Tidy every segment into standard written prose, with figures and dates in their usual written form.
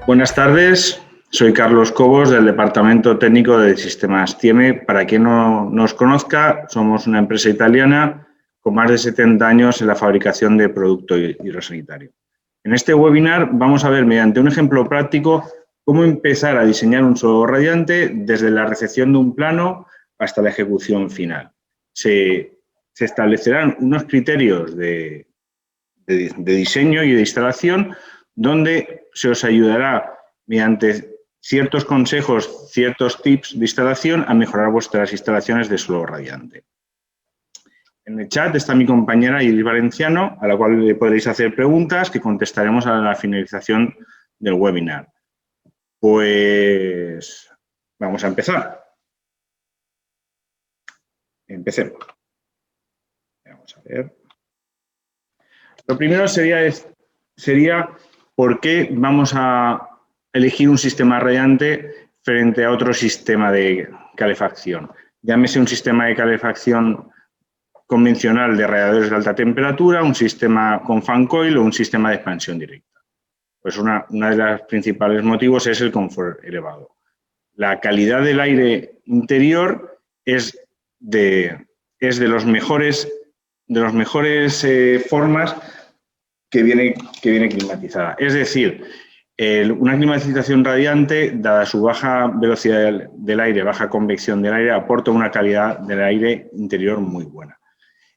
Buenas tardes, soy Carlos Cobos del Departamento Técnico de Sistemas TIEME. Para quien no nos conozca, somos una empresa italiana con más de 70 años en la fabricación de producto hidrosanitario. En este webinar vamos a ver mediante un ejemplo práctico cómo empezar a diseñar un suelo radiante desde la recepción de un plano hasta la ejecución final. Se establecerán unos criterios de diseño y de instalación donde se os ayudará mediante ciertos consejos, ciertos tips de instalación a mejorar vuestras instalaciones de suelo radiante. En el chat está mi compañera Iris Valenciano, a la cual le podréis hacer preguntas que contestaremos a la finalización del webinar. Pues vamos a empezar. Empecemos. Vamos a ver. Lo primero sería por qué vamos a elegir un sistema radiante frente a otro sistema de calefacción. Llámese un sistema de calefacción convencional de radiadores de alta temperatura, un sistema con fan coil o un sistema de expansión directa. Pues una de los principales motivos es el confort elevado. La calidad del aire interior es de los mejores formas que viene climatizada. Es decir, una climatización radiante, dada su baja velocidad del aire, baja convección del aire, aporta una calidad del aire interior muy buena.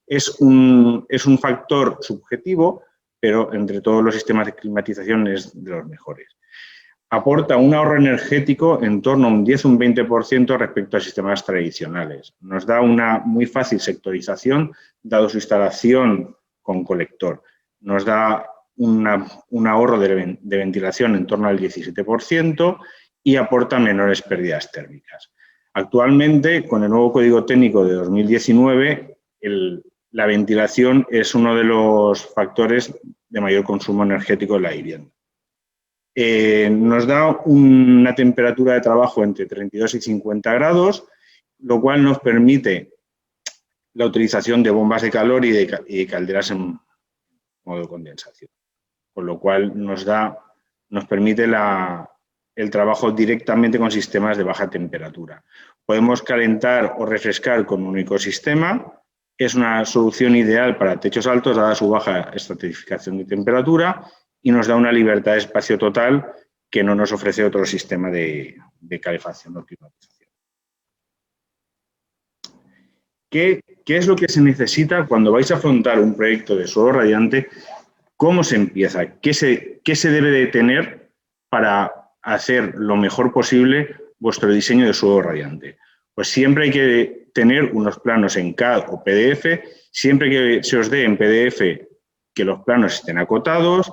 Es un factor subjetivo, pero entre todos los sistemas de climatización es de los mejores. Aporta un ahorro energético en torno a un 10 o un 20% respecto a sistemas tradicionales. Nos da una muy fácil sectorización, dado su instalación con colector. Nos da un ahorro de ventilación en torno al 17% y aporta menores pérdidas térmicas. Actualmente, con el nuevo Código Técnico de 2019, la ventilación es uno de los factores de mayor consumo energético en la vivienda. Nos da una temperatura de trabajo entre 32 y 50 grados, lo cual nos permite la utilización de bombas de calor y de calderas en modo de condensación, con lo cual nos permite el trabajo directamente con sistemas de baja temperatura. Podemos calentar o refrescar con un único sistema. Es una solución ideal para techos altos, dada su baja estratificación de temperatura, y nos da una libertad de espacio total que no nos ofrece otro sistema de calefacción o climatización. ¿Qué es lo que se necesita cuando vais a afrontar un proyecto de suelo radiante? ¿Cómo se empieza? ¿Qué se debe de tener para hacer lo mejor posible vuestro diseño de suelo radiante? Pues siempre hay que tener unos planos en CAD o PDF, siempre que se os dé en PDF que los planos estén acotados,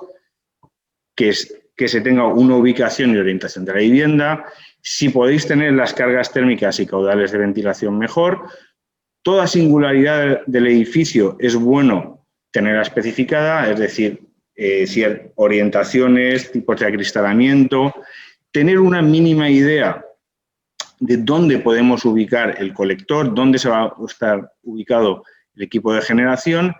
que se tenga una ubicación y orientación de la vivienda. Si podéis tener las cargas térmicas y caudales de ventilación, mejor. Toda singularidad del edificio es bueno tenerla especificada, es decir, orientaciones, tipos de acristalamiento, tener una mínima idea de dónde podemos ubicar el colector, dónde se va a estar ubicado el equipo de generación,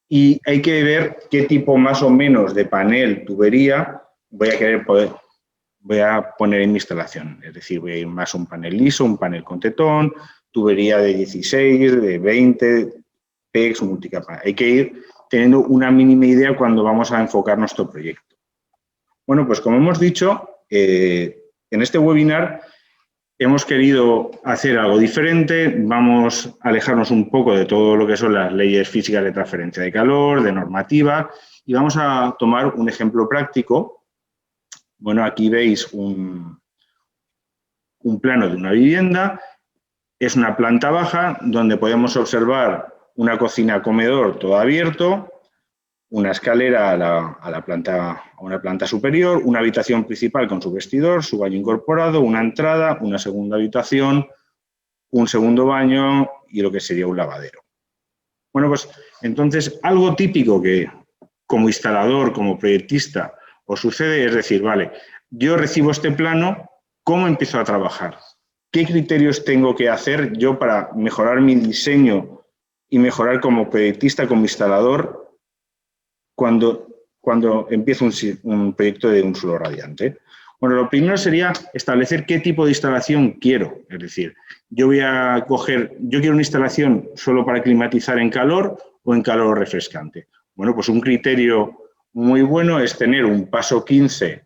y hay que ver qué tipo más o menos de panel, tubería, voy a poner en mi instalación. Es decir, voy a ir más a un panel liso, un panel con tetón, tubería de 16, de 20, PEX, multicapa. Hay que ir teniendo una mínima idea cuando vamos a enfocar nuestro proyecto. Bueno, pues como hemos dicho, en este webinar hemos querido hacer algo diferente. Vamos a alejarnos un poco de todo lo que son las leyes físicas de transferencia de calor, de normativa, y vamos a tomar un ejemplo práctico. Bueno, aquí veis un plano de una vivienda. Es una planta baja donde podemos observar una cocina-comedor todo abierto, una escalera a una planta superior, una habitación principal con su vestidor, su baño incorporado, una entrada, una segunda habitación, un segundo baño y lo que sería un lavadero. Bueno, pues entonces algo típico que como instalador, como proyectista os sucede es decir, vale, yo recibo este plano, ¿cómo empiezo a trabajar? ¿Qué criterios tengo que hacer yo para mejorar mi diseño y mejorar como proyectista, como instalador, cuando empiezo un proyecto de un suelo radiante? Bueno, lo primero sería establecer qué tipo de instalación quiero. Es decir, yo quiero una instalación solo para climatizar en calor o en calor refrescante. Bueno, pues un criterio muy bueno es tener un paso 15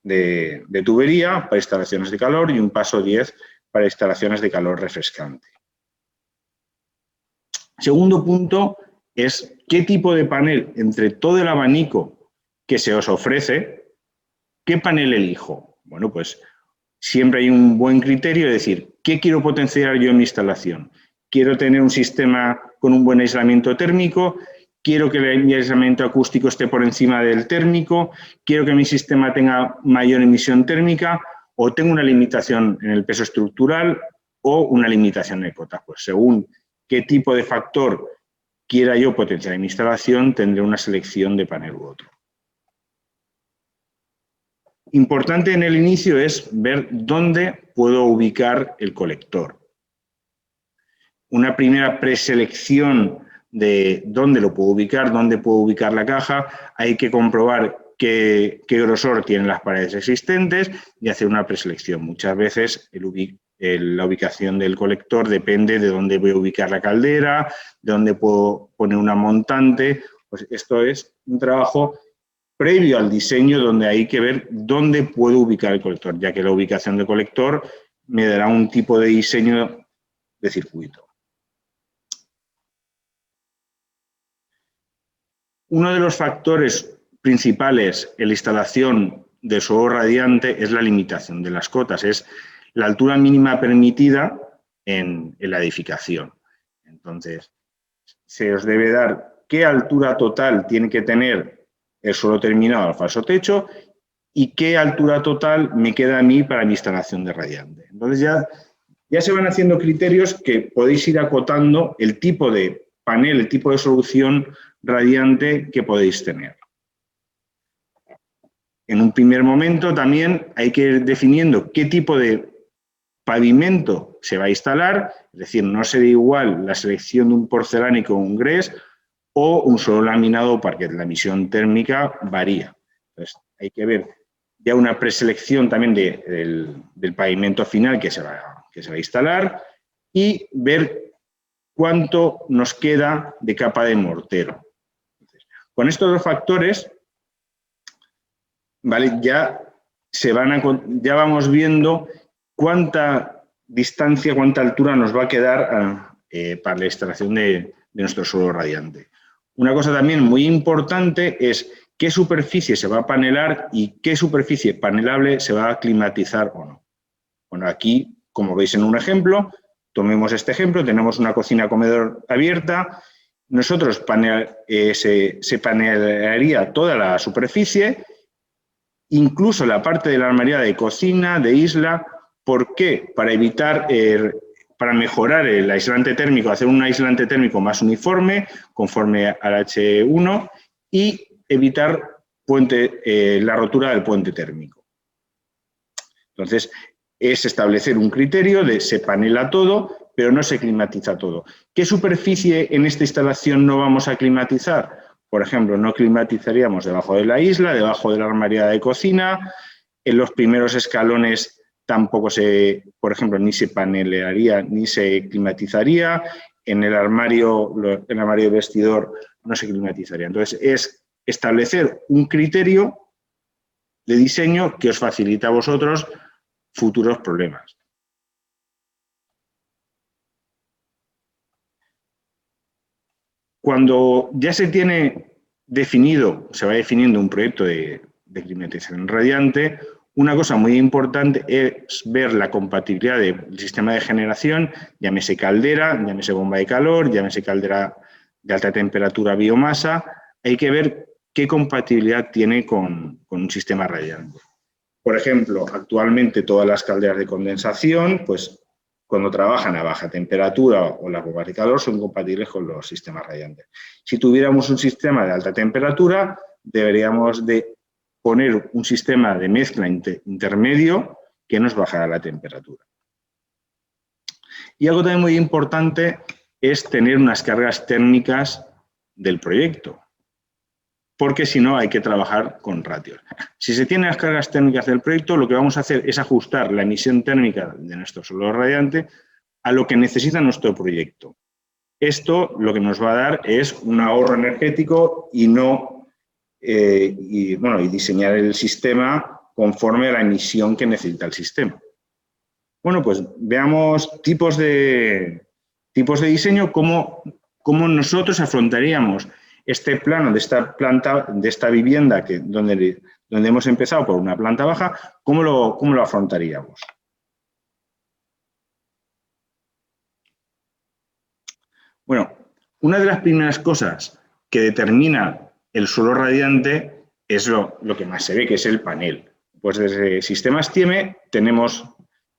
de tubería para instalaciones de calor y un paso 10 para instalaciones de calor refrescante. Segundo punto es qué tipo de panel, entre todo el abanico que se os ofrece, ¿qué panel elijo? Bueno, pues siempre hay un buen criterio de decir, ¿qué quiero potenciar yo en mi instalación? Quiero tener un sistema con un buen aislamiento térmico, quiero que el aislamiento acústico esté por encima del térmico, quiero que mi sistema tenga mayor emisión térmica o tengo una limitación en el peso estructural o una limitación en cotas. Pues según qué tipo de factor quiera yo potenciar en mi instalación, tendré una selección de panel u otro. Importante en el inicio es ver dónde puedo ubicar el colector. Una primera preselección de dónde lo puedo ubicar la caja, hay que comprobar qué grosor tienen las paredes existentes y hacer una preselección. Muchas veces la ubicación del colector depende de dónde voy a ubicar la caldera, de dónde puedo poner una montante. Pues esto es un trabajo previo al diseño donde hay que ver dónde puedo ubicar el colector, ya que la ubicación del colector me dará un tipo de diseño de circuito. Uno de los factores principales en la instalación de suelo radiante es la limitación de las cotas, es la altura mínima permitida en la edificación. Entonces, se os debe dar qué altura total tiene que tener el suelo terminado al falso techo y qué altura total me queda a mí para mi instalación de radiante. Entonces ya se van haciendo criterios que podéis ir acotando el tipo de panel, el tipo de solución radiante que podéis tener. En un primer momento también hay que ir definiendo qué tipo de pavimento se va a instalar, es decir, no será igual la selección de un porcelánico o un grés o un suelo laminado o parquet. La emisión térmica varía. Entonces, hay que ver ya una preselección también del pavimento final que se va a instalar y ver cuánto nos queda de capa de mortero. Entonces, con estos dos factores, ¿vale? Ya vamos viendo cuánta distancia, cuánta altura nos va a quedar para la instalación de nuestro suelo radiante. Una cosa también muy importante es qué superficie se va a panelar y qué superficie panelable se va a climatizar o no. Bueno, aquí, como veis en un ejemplo, tomemos este ejemplo, tenemos una cocina-comedor abierta, nosotros se panelaría toda la superficie, incluso la parte de la armería de cocina, de isla. ¿Por qué? Para mejorar el aislante térmico, hacer un aislante térmico más uniforme, conforme al H1, y evitar la rotura del puente térmico. Entonces, es establecer un criterio de se panela todo, pero no se climatiza todo. ¿Qué superficie en esta instalación no vamos a climatizar? Por ejemplo, no climatizaríamos debajo de la isla, debajo de la armería de cocina, en los primeros escalones tampoco por ejemplo, ni se panelearía ni se climatizaría, en el armario de vestidor no se climatizaría. Entonces, es establecer un criterio de diseño que os facilita a vosotros futuros problemas. Cuando ya se va definiendo un proyecto de climatización radiante, una cosa muy importante es ver la compatibilidad del sistema de generación, llámese caldera, llámese bomba de calor, llámese caldera de alta temperatura biomasa. Hay que ver qué compatibilidad tiene con un sistema radiante. Por ejemplo, actualmente todas las calderas de condensación, pues cuando trabajan a baja temperatura o las bombas de calor son compatibles con los sistemas radiantes. Si tuviéramos un sistema de alta temperatura, deberíamos de poner un sistema de mezcla intermedio que nos bajara la temperatura. Y algo también muy importante es tener unas cargas térmicas del proyecto. porque si no hay que trabajar con ratios. Si se tienen las cargas térmicas del proyecto, lo que vamos a hacer es ajustar la emisión térmica de nuestro suelo radiante a lo que necesita nuestro proyecto. Esto lo que nos va a dar es un ahorro energético y diseñar el sistema conforme a la emisión que necesita el sistema. Bueno, pues veamos tipos de diseño, cómo nosotros afrontaríamos este plano de esta vivienda donde hemos empezado por una planta baja, ¿cómo lo afrontaríamos? Bueno, una de las primeras cosas que determina el suelo radiante es lo que más se ve, que es el panel. Pues desde sistemas TIEME tenemos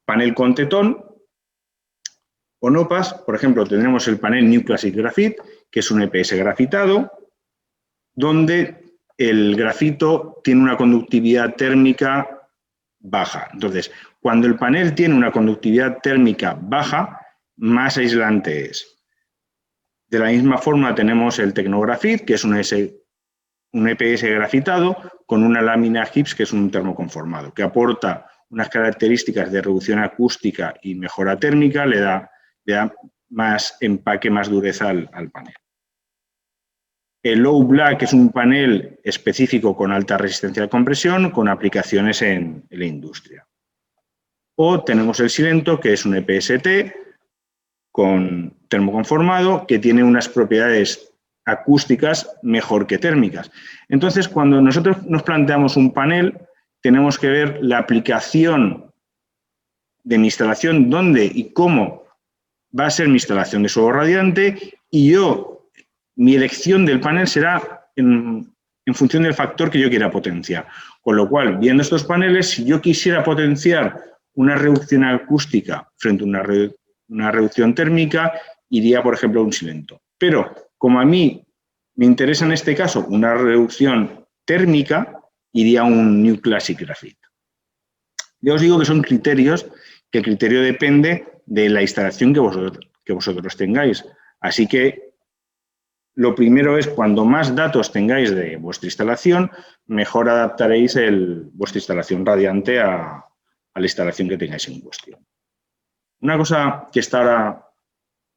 panel con tetón o nopas. Por ejemplo, tenemos el panel New Classic Graphite, que es un EPS grafitado, donde el grafito tiene una conductividad térmica baja. Entonces, cuando el panel tiene una conductividad térmica baja, más aislante es. De la misma forma tenemos el Tecnografit, que es un EPS grafitado con una lámina HIPS, que es un termoconformado, que aporta unas características de reducción acústica y mejora térmica, le da más empaque, más dureza al panel. El Low Black es un panel específico con alta resistencia de compresión, con aplicaciones en la industria. O tenemos el Silento, que es un EPST con termoconformado, que tiene unas propiedades acústicas mejor que térmicas. Entonces, cuando nosotros nos planteamos un panel, tenemos que ver la aplicación de mi instalación, dónde y cómo va a ser mi instalación de suelo radiante, y mi elección del panel será en función del factor que yo quiera potenciar. Con lo cual, viendo estos paneles, si yo quisiera potenciar una reducción acústica frente a una reducción térmica, iría, por ejemplo, a un Silento. Pero, como a mí me interesa en este caso una reducción térmica, iría a un New Classic Graphite. Yo os digo que son criterios, que el criterio depende de la instalación que vosotros tengáis. Así que lo primero es, cuando más datos tengáis de vuestra instalación, mejor adaptaréis vuestra instalación radiante a la instalación que tengáis en cuestión. Una cosa que está ahora,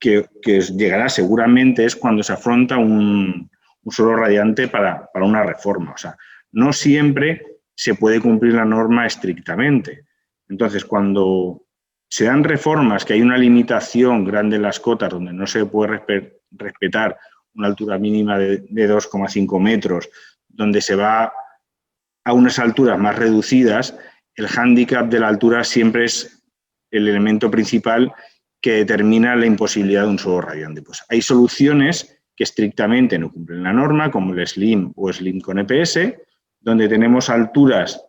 que os llegará seguramente, es cuando se afronta un suelo radiante para una reforma. O sea, no siempre se puede cumplir la norma estrictamente. Entonces, cuando se dan reformas, que hay una limitación grande en las cotas, donde no se puede respetar una altura mínima de 2,5 metros, donde se va a unas alturas más reducidas, el hándicap de la altura siempre es el elemento principal que determina la imposibilidad de un suelo radiante. Pues hay soluciones que estrictamente no cumplen la norma, como el SLIM o SLIM con EPS, donde tenemos alturas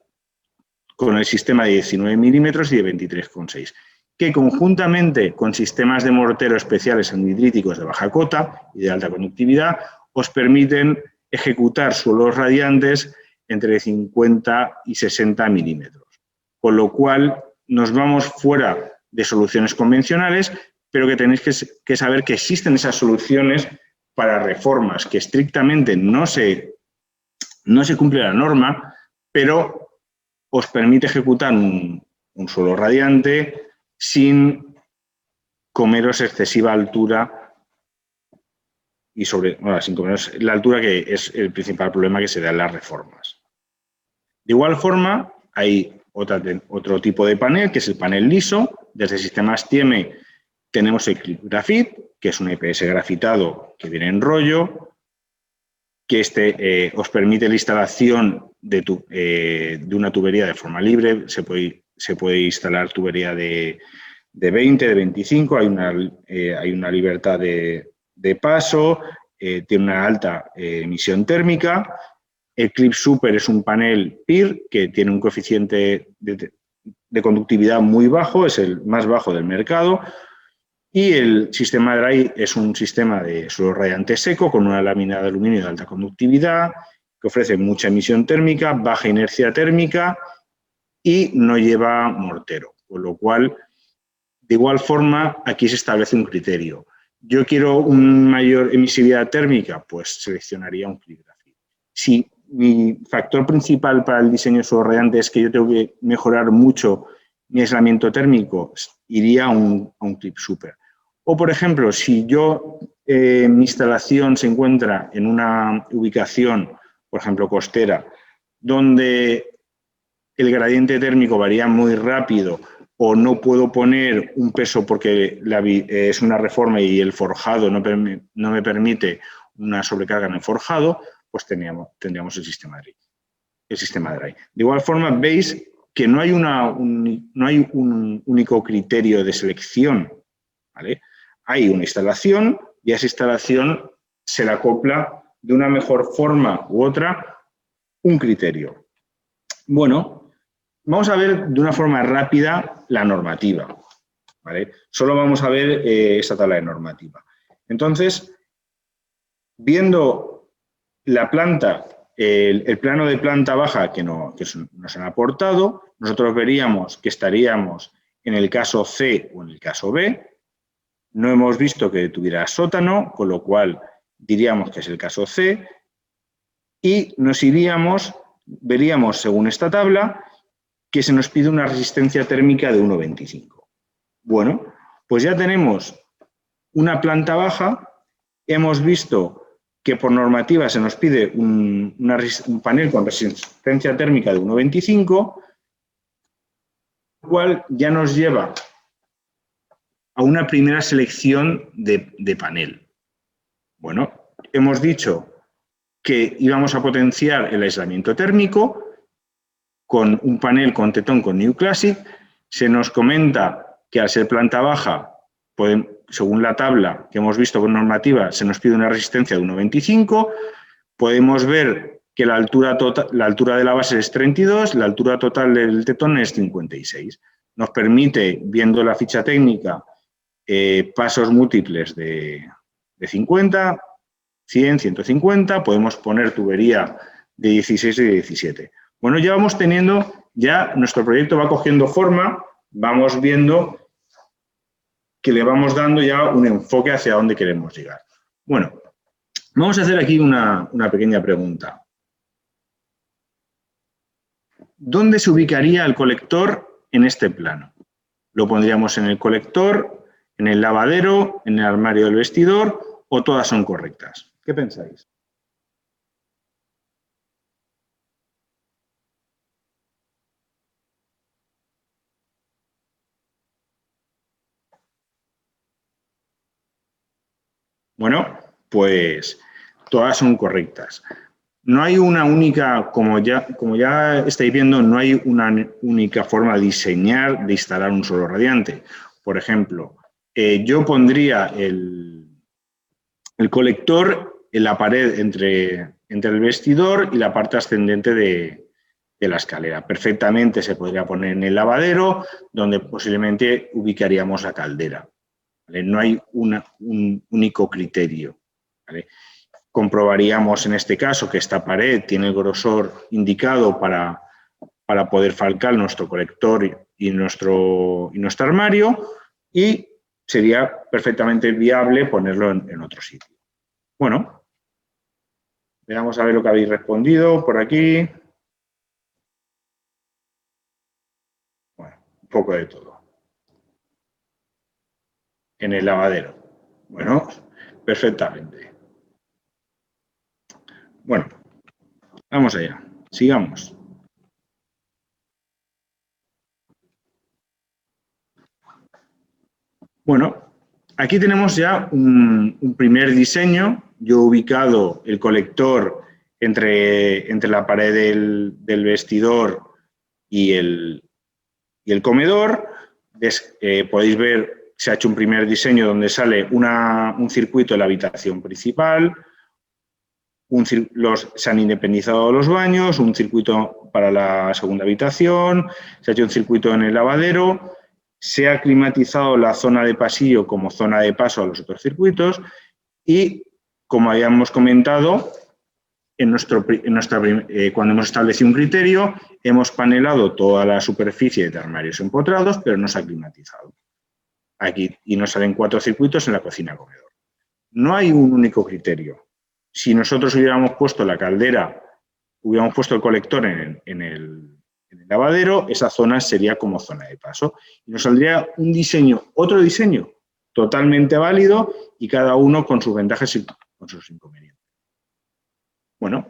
con el sistema de 19 milímetros y de 23,6, que conjuntamente con sistemas de mortero especiales anhidríticos de baja cota y de alta conductividad os permiten ejecutar suelos radiantes entre 50 y 60 milímetros. Con lo cual nos vamos fuera de soluciones convencionales, pero que tenéis que saber que existen esas soluciones para reformas que estrictamente no se cumple la norma, pero os permite ejecutar un suelo radiante sin comeros excesiva altura y sin comeros la altura, que es el principal problema que se da en las reformas. De igual forma, hay otro tipo de panel, que es el panel liso. Desde sistemas TIEME tenemos el Clip Graphite, que es un EPS grafitado que viene en rollo, que os permite la instalación de una tubería de forma libre. Se puede instalar tubería de 20, de 25, hay una libertad de paso, tiene una alta emisión térmica. El Clip Super es un panel PIR que tiene un coeficiente de conductividad muy bajo, es el más bajo del mercado. Y el sistema Dry es un sistema de suelo radiante seco con una lámina de aluminio de alta conductividad, que ofrece mucha emisión térmica, baja inercia térmica y no lleva mortero. Con lo cual, de igual forma, aquí se establece un criterio. Yo quiero una mayor emisividad térmica, pues seleccionaría un Clip Graphite. Si mi factor principal para el diseño de suelo radiante es que yo tengo que mejorar mucho mi aislamiento térmico, iría a un clip super. O, por ejemplo, si yo, mi instalación se encuentra en una ubicación, por ejemplo, costera, donde el gradiente térmico varía muy rápido o no puedo poner un peso porque es una reforma y el forjado no me permite una sobrecarga en el forjado, pues tendríamos el sistema DRY. De igual forma, veis que no hay un único criterio de selección, ¿vale? Hay una instalación y a esa instalación se le acopla de una mejor forma u otra un criterio. Bueno, vamos a ver de una forma rápida la normativa, ¿vale? Solo vamos a ver esta tabla de normativa. Entonces, viendo la planta, el plano de planta baja que nos han aportado, nosotros veríamos que estaríamos en el caso C o en el caso B. No hemos visto que tuviera sótano, con lo cual diríamos que es el caso C. Y veríamos según esta tabla que se nos pide una resistencia térmica de 1,25. Bueno, pues ya tenemos una planta baja, hemos visto que por normativa se nos pide un panel con resistencia térmica de 1,25, lo cual ya nos lleva a una primera selección de panel. Bueno, hemos dicho que íbamos a potenciar el aislamiento térmico con un panel con tetón con New Classic. Se nos comenta que al ser planta baja, según la tabla que hemos visto con normativa, se nos pide una resistencia de 1,25. Podemos ver que la altura de la base es 32, la altura total del tetón es 56. Nos permite, viendo la ficha técnica, pasos múltiples de 50, 100, 150, podemos poner tubería de 16 y de 17. Bueno, ya vamos teniendo, ya nuestro proyecto va cogiendo forma, vamos viendo que le vamos dando ya un enfoque hacia dónde queremos llegar. Bueno, vamos a hacer aquí una pequeña pregunta. ¿Dónde se ubicaría el colector en este plano? ¿Lo pondríamos en el colector, en el lavadero, en el armario del vestidor o todas son correctas? ¿Qué pensáis? Bueno, pues todas son correctas. No hay una única, como ya estáis viendo, no hay una única forma de diseñar, de instalar un suelo radiante. Por ejemplo, yo pondría el colector en la pared entre el vestidor y la parte ascendente de la escalera. Perfectamente se podría poner en el lavadero, donde posiblemente ubicaríamos la caldera, ¿vale? No hay un único criterio, ¿vale? Comprobaríamos en este caso que esta pared tiene el grosor indicado para poder falcar nuestro colector y nuestro armario, y sería perfectamente viable ponerlo en otro sitio. Bueno, veamos a ver lo que habéis respondido por aquí. Bueno, un poco de todo. En el lavadero. Bueno, perfectamente. Bueno, vamos allá. Sigamos. Bueno, aquí tenemos ya un primer diseño. Yo he ubicado el colector entre la pared del vestidor y el comedor. Podéis ver, se ha hecho un primer diseño donde sale un circuito de la habitación principal, se han independizado los baños, un circuito para la segunda habitación, se ha hecho un circuito en el lavadero, se ha climatizado la zona de pasillo como zona de paso a los otros circuitos y, como habíamos comentado, cuando hemos establecido un criterio, hemos panelado toda la superficie de armarios empotrados, pero no se ha climatizado. Aquí, y nos salen 4 circuitos en la cocina-comedor. No hay un único criterio. Si nosotros hubiéramos puesto la caldera hubiéramos puesto el colector en el lavadero, esa zona sería como zona de paso. Y nos saldría un diseño, otro diseño, totalmente válido y cada uno con sus ventajas y con sus inconvenientes. Bueno,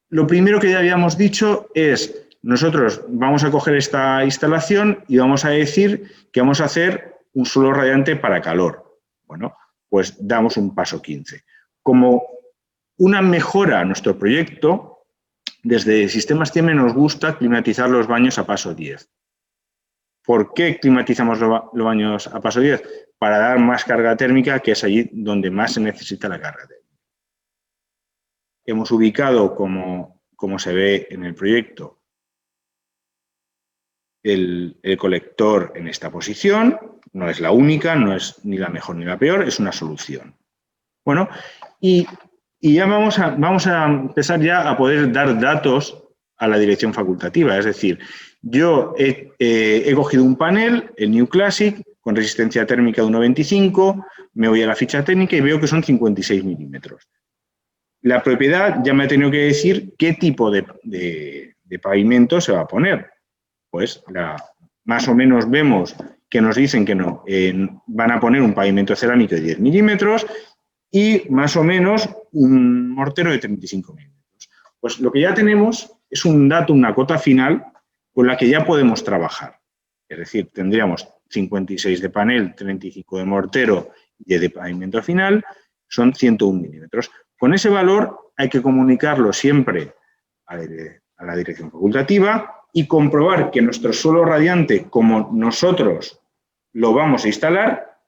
lo primero que ya habíamos dicho es, nosotros vamos a coger esta instalación y vamos a decir que vamos a hacer un suelo radiante para calor. Bueno, pues damos un paso 15. Como una mejora a nuestro proyecto, desde Sistemas CIEME nos gusta climatizar los baños a paso 10. ¿Por qué climatizamos los baños a paso 10? Para dar más carga térmica, que es allí donde más se necesita la carga térmica. Hemos ubicado, como se ve en el proyecto, el colector en esta posición. No es la única, no es ni la mejor ni la peor, es una solución. Bueno, y ya vamos a empezar ya a poder dar datos a la dirección facultativa. Es decir, yo he cogido un panel, el New Classic, con resistencia térmica de 1,25, me voy a la ficha técnica y veo que son 56 milímetros. La propiedad ya me ha tenido que decir qué tipo de pavimento se va a poner. Pues más o menos vemos que nos dicen que no, van a poner un pavimento cerámico de 10 milímetros y más o menos un mortero de 35 milímetros. Pues lo que ya tenemos es un dato, una cota final con la que ya podemos trabajar. Es decir, tendríamos 56 de panel, 35 de mortero y de pavimento final, son 101 milímetros. Con ese valor hay que comunicarlo siempre a la dirección facultativa y comprobar que nuestro suelo radiante, como nosotros lo vamos a instalar,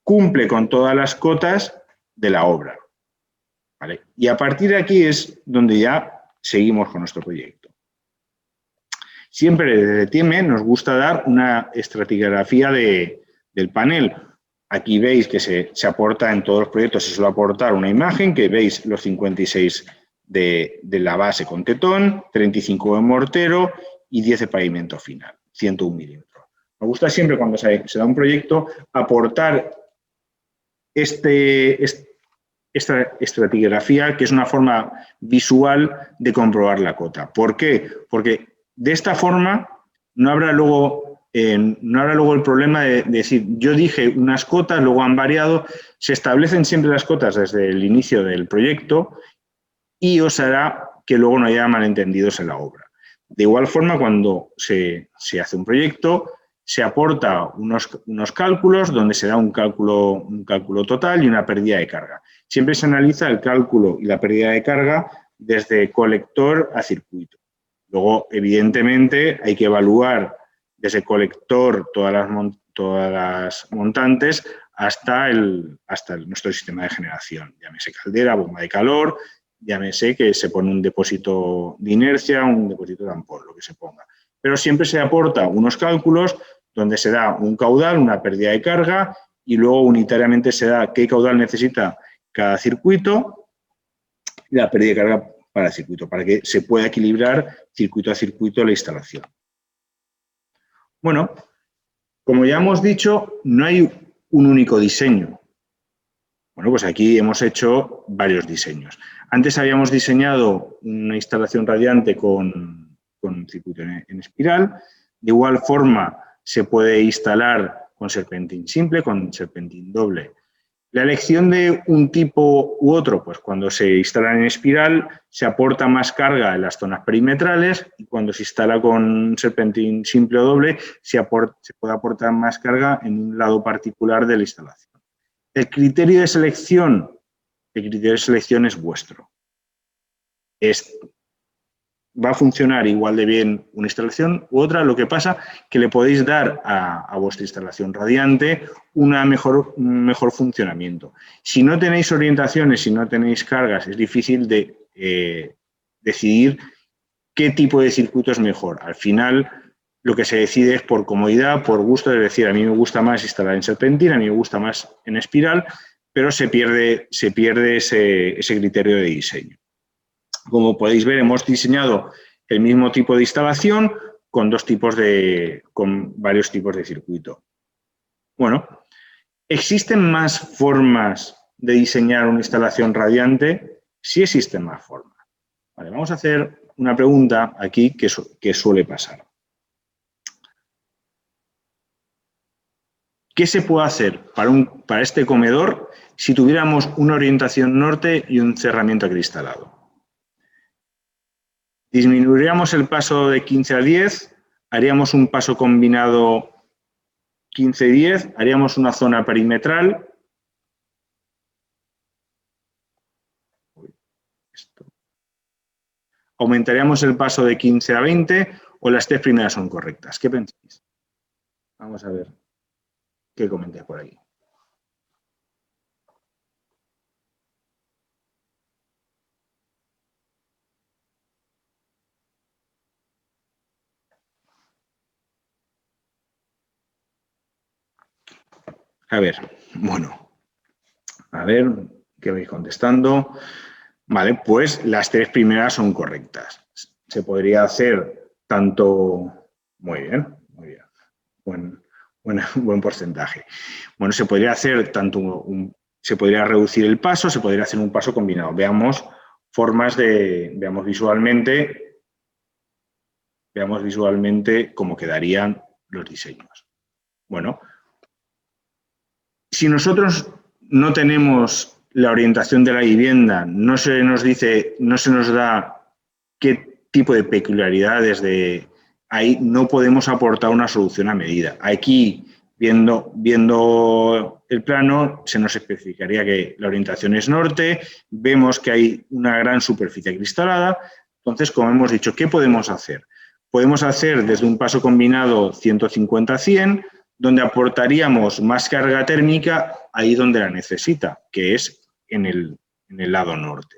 cumple con todas las cotas de la obra. ¿Vale? Y a partir de aquí es donde ya seguimos con nuestro proyecto. Siempre desde TIEME nos gusta dar una estratigrafía del panel. Aquí veis que se aporta en todos los proyectos, se suele aportar una imagen que veis los 56 de la base con tetón, 35 de mortero y 10 de pavimento final, 101 milímetros. Me gusta siempre cuando se da un proyecto aportar esta estratigrafía, que es una forma visual de comprobar la cota. ¿Por qué? Porque de esta forma no habrá luego el problema de decir, yo dije unas cotas, luego han variado, se establecen siempre las cotas desde el inicio del proyecto y os hará que luego no haya malentendidos en la obra. De igual forma, cuando se hace un proyecto, se aporta unos cálculos donde se da un cálculo total y una pérdida de carga. Siempre se analiza el cálculo y la pérdida de carga desde colector a circuito. Luego, evidentemente, hay que evaluar desde colector todas las montantes hasta nuestro sistema de generación. Llámese caldera, bomba de calor, llámese que se pone un depósito de inercia, un depósito de ampol, lo que se ponga. Pero siempre se aporta unos cálculos donde se da un caudal, una pérdida de carga y luego unitariamente se da qué caudal necesita cada circuito y la pérdida de carga para el circuito, para que se pueda equilibrar circuito a circuito la instalación. Bueno, como ya hemos dicho, no hay un único diseño. Bueno, pues aquí hemos hecho varios diseños. Antes habíamos diseñado una instalación radiante con un circuito en espiral. De igual forma, se puede instalar con serpentín simple, con serpentín doble. La elección de un tipo u otro, pues cuando se instala en espiral, se aporta más carga en las zonas perimetrales y cuando se instala con serpentín simple o doble, se puede aportar más carga en un lado particular de la instalación. El criterio de selección es vuestro. Va a funcionar igual de bien una instalación u otra, lo que pasa que le podéis dar a vuestra instalación radiante un mejor funcionamiento. Si no tenéis orientaciones, si no tenéis cargas, es difícil de decidir qué tipo de circuito es mejor. Al final, lo que se decide es por comodidad, por gusto, es decir, a mí me gusta más instalar en serpentina, a mí me gusta más en espiral, pero se pierde ese criterio de diseño. Como podéis ver, hemos diseñado el mismo tipo de instalación con varios tipos de circuito. Bueno, ¿existen más formas de diseñar una instalación radiante? Sí existen más formas. Vale, vamos a hacer una pregunta aquí que suele pasar. ¿Qué se puede hacer para este comedor si tuviéramos una orientación norte y un cerramiento acristalado? Disminuiríamos el paso de 15 a 10, haríamos un paso combinado 15-10, haríamos una zona perimetral. Aumentaríamos el paso de 15 a 20 o las 3 primeras son correctas. ¿Qué pensáis? Vamos a ver qué comentáis por aquí. A ver, bueno, a ver qué vais contestando. Vale, pues las 3 primeras son correctas. Se podría hacer tanto... Muy bien, muy bien. Buen porcentaje. Bueno, se podría hacer tanto se podría reducir el paso, se podría hacer un paso combinado. Veamos visualmente cómo quedarían los diseños. Bueno, si nosotros no tenemos la orientación de la vivienda, no se nos da qué tipo de peculiaridades ahí, no podemos aportar una solución a medida. Aquí, viendo el plano, se nos especificaría que la orientación es norte, vemos que hay una gran superficie acristalada. Entonces, como hemos dicho, ¿qué podemos hacer? Podemos hacer desde un paso combinado 150-100, donde aportaríamos más carga térmica ahí donde la necesita, que es en el lado norte.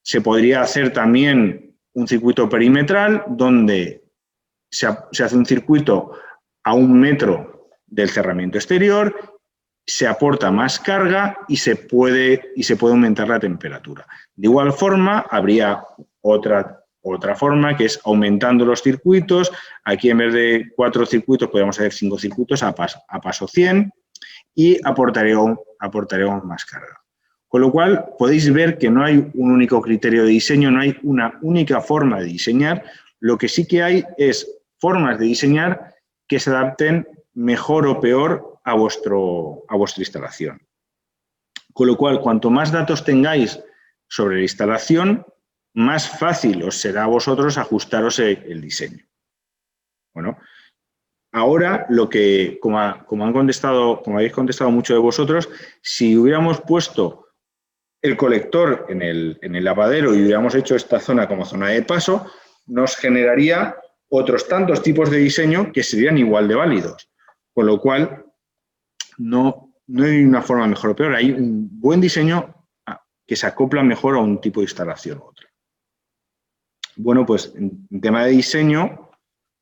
Se podría hacer también un circuito perimetral donde se hace un circuito a 1 metro del cerramiento exterior, se aporta más carga y se puede aumentar la temperatura. De igual forma, habría otra forma, que es aumentando los circuitos. Aquí, en vez de 4 circuitos, podemos hacer 5 circuitos a paso 100 y aportaríamos más carga. Con lo cual, podéis ver que no hay un único criterio de diseño, no hay una única forma de diseñar. Lo que sí que hay es formas de diseñar que se adapten mejor o peor a vuestra instalación. Con lo cual, cuanto más datos tengáis sobre la instalación, más fácil os será a vosotros ajustaros el diseño. Bueno, ahora, como habéis contestado muchos de vosotros, si hubiéramos puesto el colector en el lavadero y hubiéramos hecho esta zona como zona de paso, nos generaría otros tantos tipos de diseño que serían igual de válidos. Con lo cual, no hay una forma mejor o peor, hay un buen diseño que se acopla mejor a un tipo de instalación u otro. Bueno, pues en tema de diseño,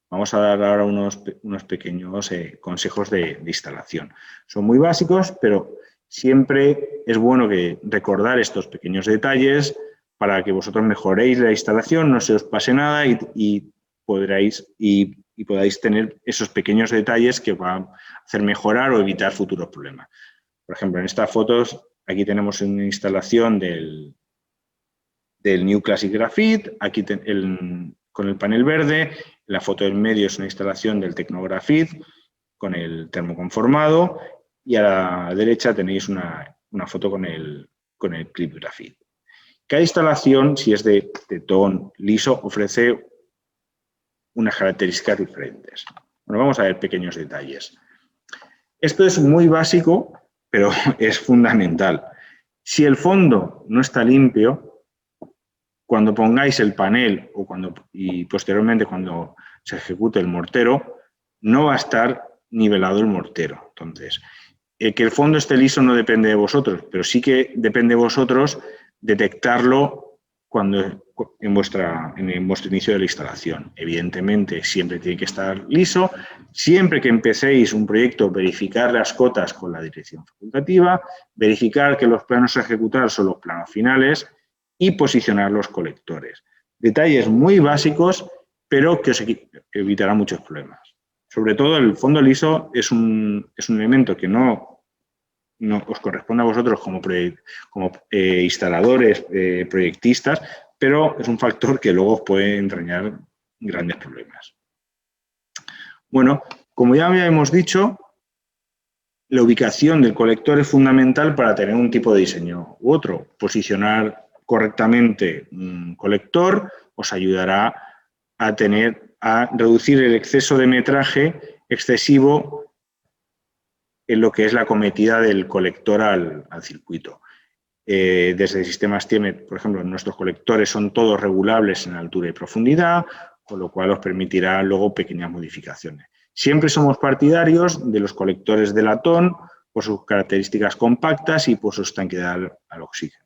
vamos a dar ahora unos pequeños consejos de instalación. Son muy básicos, pero siempre es bueno recordar estos pequeños detalles para que vosotros mejoréis la instalación, no se os pase nada y podáis tener esos pequeños detalles que van a hacer mejorar o evitar futuros problemas. Por ejemplo, en estas fotos, aquí tenemos una instalación del New Classic Graphite, aquí con el panel verde. La foto del medio es una instalación del Tecnografit con el termoconformado y a la derecha tenéis una foto con el Clip Graphite. Cada instalación, si es de tetón liso, ofrece unas características diferentes. Bueno, vamos a ver pequeños detalles. Esto es muy básico, pero es fundamental. Si el fondo no está limpio, cuando pongáis el panel y posteriormente cuando se ejecute el mortero, no va a estar nivelado el mortero. Entonces, que el fondo esté liso no depende de vosotros, pero sí que depende de vosotros detectarlo en vuestro inicio de la instalación. Evidentemente, siempre tiene que estar liso. Siempre que empecéis un proyecto, verificar las cotas con la dirección facultativa, verificar que los planos a ejecutar son los planos finales y posicionar los colectores. Detalles muy básicos, pero que os evitarán muchos problemas. Sobre todo, el fondo liso es un elemento que no os corresponde a vosotros como instaladores, proyectistas, pero es un factor que luego os puede entrañar grandes problemas. Bueno, como ya habíamos dicho, la ubicación del colector es fundamental para tener un tipo de diseño u otro. Posicionar correctamente un colector os ayudará a reducir el exceso de metraje excesivo en lo que es la acometida del colector al circuito. Desde sistemas Tiemet, por ejemplo, nuestros colectores son todos regulables en altura y profundidad, con lo cual os permitirá luego pequeñas modificaciones. Siempre somos partidarios de los colectores de latón por sus características compactas y por su estanqueidad al oxígeno.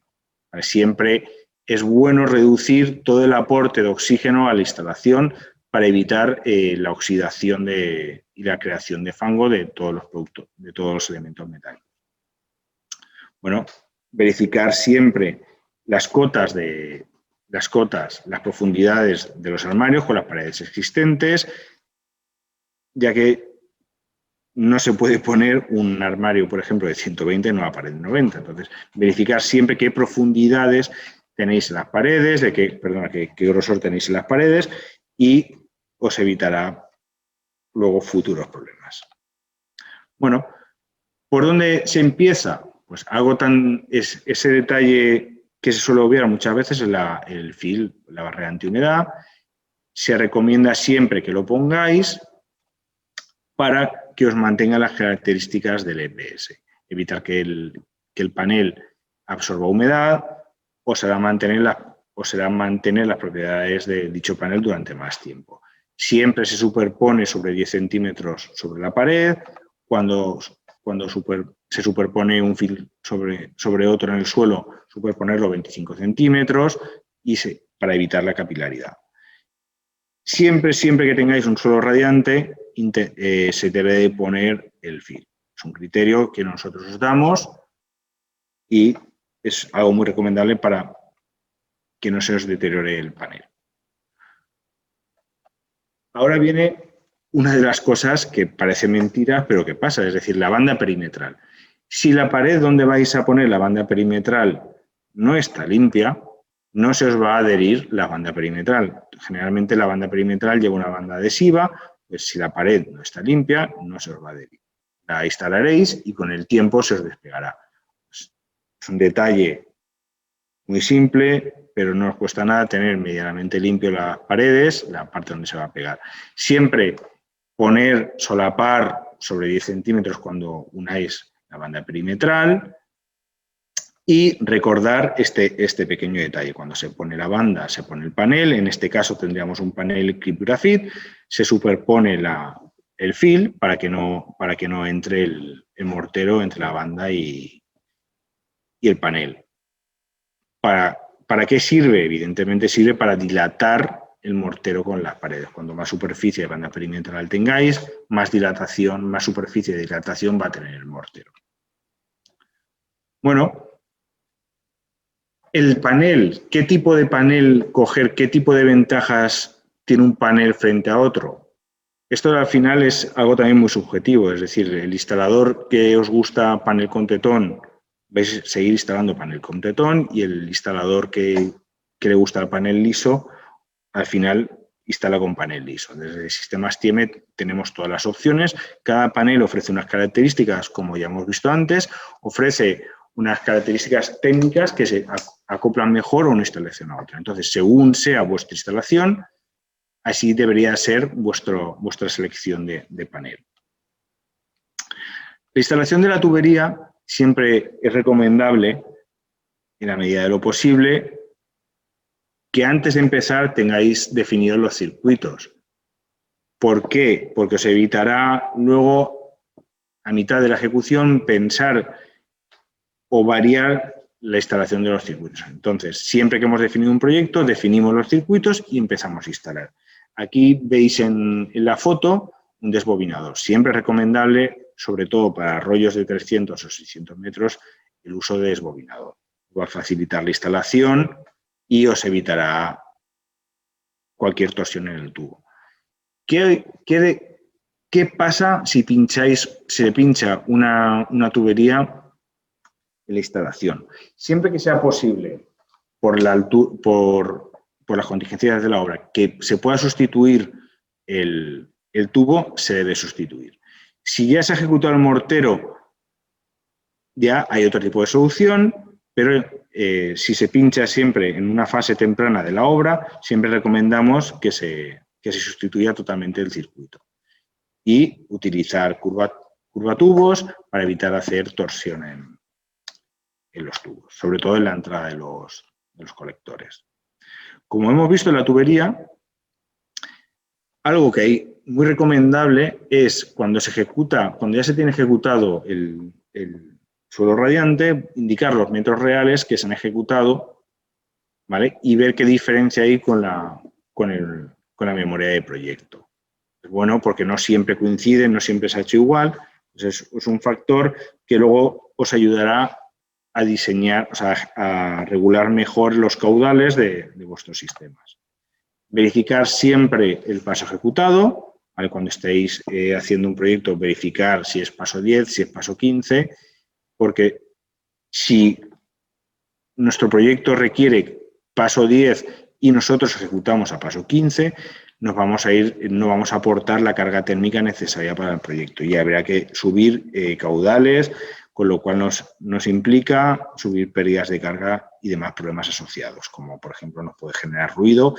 Siempre es bueno reducir todo el aporte de oxígeno a la instalación para evitar la oxidación y la creación de fango de todos los productos, de todos los elementos metálicos. Bueno, verificar siempre las profundidades de los armarios con las paredes existentes, ya que no se puede poner un armario, por ejemplo, de 120 en una pared de 90. Entonces, verificar siempre qué profundidades tenéis en las paredes, qué grosor tenéis en las paredes, y os evitará luego futuros problemas. Bueno, ¿por dónde se empieza? Pues ese detalle que se suele obviar muchas veces es el fill, la barrera antihumedad. Se recomienda siempre que lo pongáis para que os mantenga las características del EPS. Evitar que el panel absorba humedad o será mantener las propiedades de dicho panel durante más tiempo. Siempre se superpone sobre 10 centímetros sobre la pared. Cuando se superpone un fill sobre otro en el suelo, superponerlo 25 centímetros para evitar la capilaridad. Siempre que tengáis un suelo radiante, se debe de poner el fill. Es un criterio que nosotros os damos y es algo muy recomendable para que no se os deteriore el panel. Ahora viene una de las cosas que parece mentira, pero que pasa, es decir, la banda perimetral. Si la pared donde vais a poner la banda perimetral no está limpia, no se os va a adherir la banda perimetral. Generalmente la banda perimetral lleva una banda adhesiva, pues si la pared no está limpia, no se os va a adherir. La instalaréis y con el tiempo se os despegará. Es un detalle muy simple, pero no os cuesta nada tener medianamente limpio las paredes, la parte donde se va a pegar. Siempre solapar sobre 10 centímetros cuando unáis la banda perimetral y recordar este pequeño detalle. Cuando se pone la banda, se pone el panel. En este caso tendríamos un panel clip grafit, se superpone el fill para que no entre el mortero entre la banda y el panel. ¿Para qué sirve? Evidentemente sirve para dilatar el mortero con las paredes. Cuando más superficie de banda perimetral tengáis, más superficie de dilatación va a tener el mortero. Bueno, el panel, ¿qué tipo de panel coger? ¿Qué tipo de ventajas tiene un panel frente a otro? Esto al final es algo también muy subjetivo, es decir, el instalador que os gusta panel con tetón, vais a seguir instalando panel con tetón, y el instalador que le gusta el panel liso, al final instala con panel liso. Desde sistemas Tiemet tenemos todas las opciones. Cada panel ofrece unas características, como ya hemos visto antes, ofrece unas características técnicas que se acoplan mejor a una instalación a otra. Entonces, según sea vuestra instalación, así debería ser vuestra selección de panel. La instalación de la tubería siempre es recomendable, en la medida de lo posible, que antes de empezar tengáis definidos los circuitos. ¿Por qué? Porque os evitará luego, a mitad de la ejecución, pensar o variar la instalación de los circuitos. Entonces, siempre que hemos definido un proyecto, definimos los circuitos y empezamos a instalar. Aquí veis en la foto un desbobinador. Siempre es recomendable, sobre todo para rollos de 300 o 600 metros, el uso de desbobinador. Va a facilitar la instalación y os evitará cualquier torsión en el tubo. ¿Qué pasa si se pincha una tubería en la instalación? Siempre que sea posible por las contingencias de la obra, que se pueda sustituir el tubo, se debe sustituir. Si ya se ha ejecutado el mortero, ya hay otro tipo de solución, pero si se pincha siempre en una fase temprana de la obra, siempre recomendamos que se sustituya totalmente el circuito. Y utilizar curvatubos para evitar hacer torsión en los tubos, sobre todo en la entrada de los colectores. Como hemos visto en la tubería, algo que hay muy recomendable es cuando ya se tiene ejecutado el suelo radiante, indicar los metros reales que se han ejecutado, ¿vale? Y ver qué diferencia hay con la memoria de proyecto. Es bueno porque no siempre coinciden, no siempre se ha hecho igual. Entonces es un factor que luego os ayudará a diseñar, o sea, a regular mejor los caudales de vuestros sistemas. Verificar siempre el paso ejecutado, ¿vale? Cuando estéis haciendo un proyecto, verificar si es paso 10, si es paso 15, porque si nuestro proyecto requiere paso 10 y nosotros ejecutamos a paso 15, no vamos a aportar la carga térmica necesaria para el proyecto y habrá que subir caudales, con lo cual nos implica subir pérdidas de carga y demás problemas asociados, como por ejemplo nos puede generar ruido,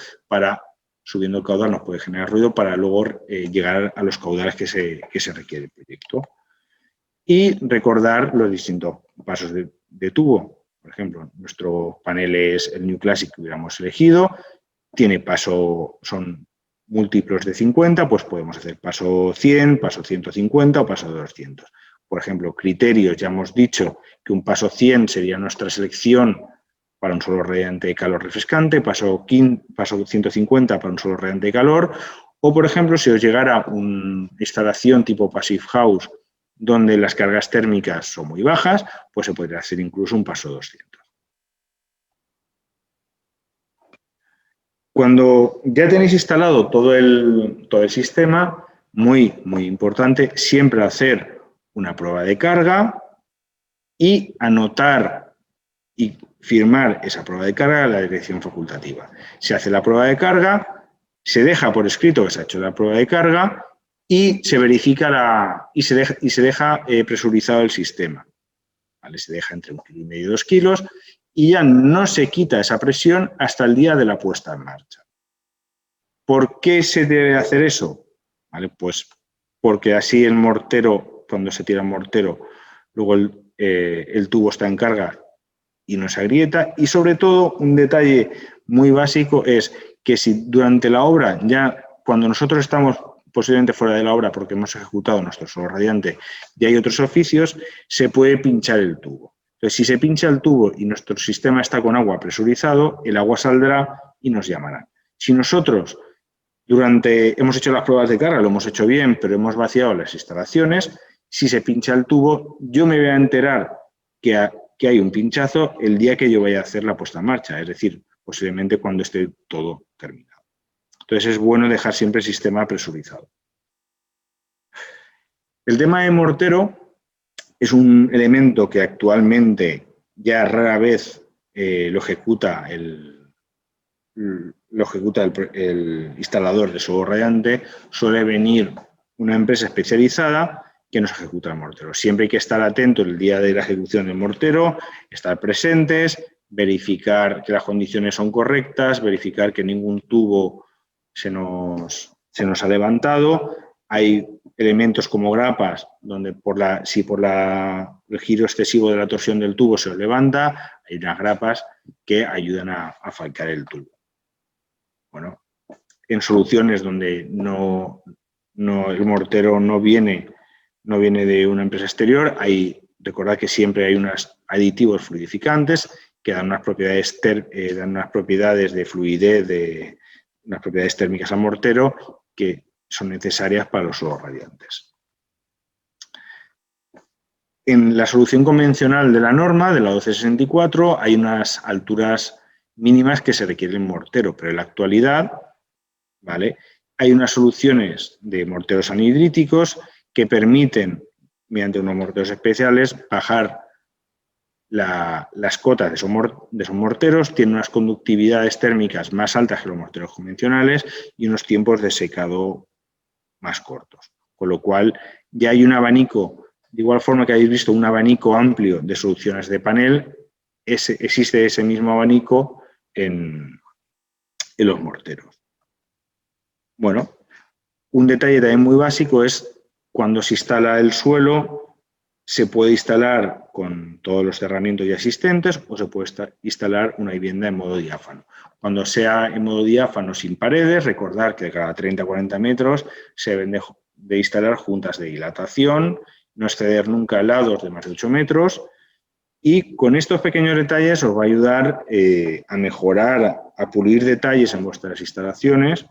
subiendo el caudal nos puede generar ruido para luego llegar a los caudales que se requiere el proyecto. Y recordar los distintos pasos de tubo. Por ejemplo, nuestro panel es el New Classic que hubiéramos elegido, son múltiplos de 50, pues podemos hacer paso 100, paso 150 o paso 200. Por ejemplo, criterios, ya hemos dicho que un paso 100 sería nuestra selección para un suelo radiante de calor refrescante, paso 150 para un suelo radiante de calor, o por ejemplo, si os llegara una instalación tipo Passive House donde las cargas térmicas son muy bajas, pues se podría hacer incluso un paso 200. Cuando ya tenéis instalado todo el sistema, muy importante, siempre hacer una prueba de carga y anotar y firmar esa prueba de carga en la dirección facultativa. Se hace la prueba de carga, se deja por escrito que se ha hecho la prueba de carga y se verifica y se deja presurizado el sistema. ¿Vale? Se deja entre 1,5 kg y 2 kilos y ya no se quita esa presión hasta el día de la puesta en marcha. ¿Por qué se debe hacer eso? ¿Vale? Pues porque así el mortero, cuando se tira el mortero, luego el tubo está en carga y no se agrieta. Y sobre todo, un detalle muy básico es que si durante la obra, ya cuando nosotros estamos posiblemente fuera de la obra porque hemos ejecutado nuestro suelo radiante y hay otros oficios, se puede pinchar el tubo. Entonces, si se pincha el tubo y nuestro sistema está con agua presurizado, el agua saldrá y nos llamarán. Si nosotros hemos hecho las pruebas de carga, lo hemos hecho bien, pero hemos vaciado las instalaciones, si se pincha el tubo, yo me voy a enterar que hay un pinchazo el día que yo vaya a hacer la puesta en marcha, es decir, posiblemente cuando esté todo terminado. Entonces es bueno dejar siempre el sistema presurizado. El tema de mortero es un elemento que actualmente ya rara vez lo ejecuta el instalador de suelo radiante. Suele venir una empresa especializada que nos ejecuta el mortero. Siempre hay que estar atento el día de la ejecución del mortero, estar presentes, verificar que las condiciones son correctas, verificar que ningún tubo se nos ha levantado. Hay elementos como grapas donde si por el giro excesivo de la torsión del tubo se os levanta, hay unas grapas que ayudan a falcar el tubo. Bueno, en soluciones donde el mortero no viene de una empresa exterior, recordad que siempre hay unos aditivos fluidificantes que dan unas propiedades de fluidez, unas propiedades térmicas al mortero que son necesarias para los suelos radiantes. En la solución convencional de la norma, de la 1264, hay unas alturas mínimas que se requieren en mortero, pero en la actualidad, ¿vale?, hay unas soluciones de morteros anhidríticos que permiten, mediante unos morteros especiales, bajar las cotas de esos morteros tienen unas conductividades térmicas más altas que los morteros convencionales y unos tiempos de secado más cortos. Con lo cual ya hay un abanico, de igual forma que habéis visto un abanico amplio de soluciones de panel, existe ese mismo abanico en los morteros. Bueno, un detalle también muy básico es cuando se instala el suelo, se puede instalar con todos los cerramientos ya existentes o se puede instalar una vivienda en modo diáfano. Cuando sea en modo diáfano sin paredes, recordar que cada 30-40 metros se deben de instalar juntas de dilatación, no exceder nunca lados de más de 8 metros y con estos pequeños detalles os va a ayudar a mejorar, a pulir detalles en vuestras instalaciones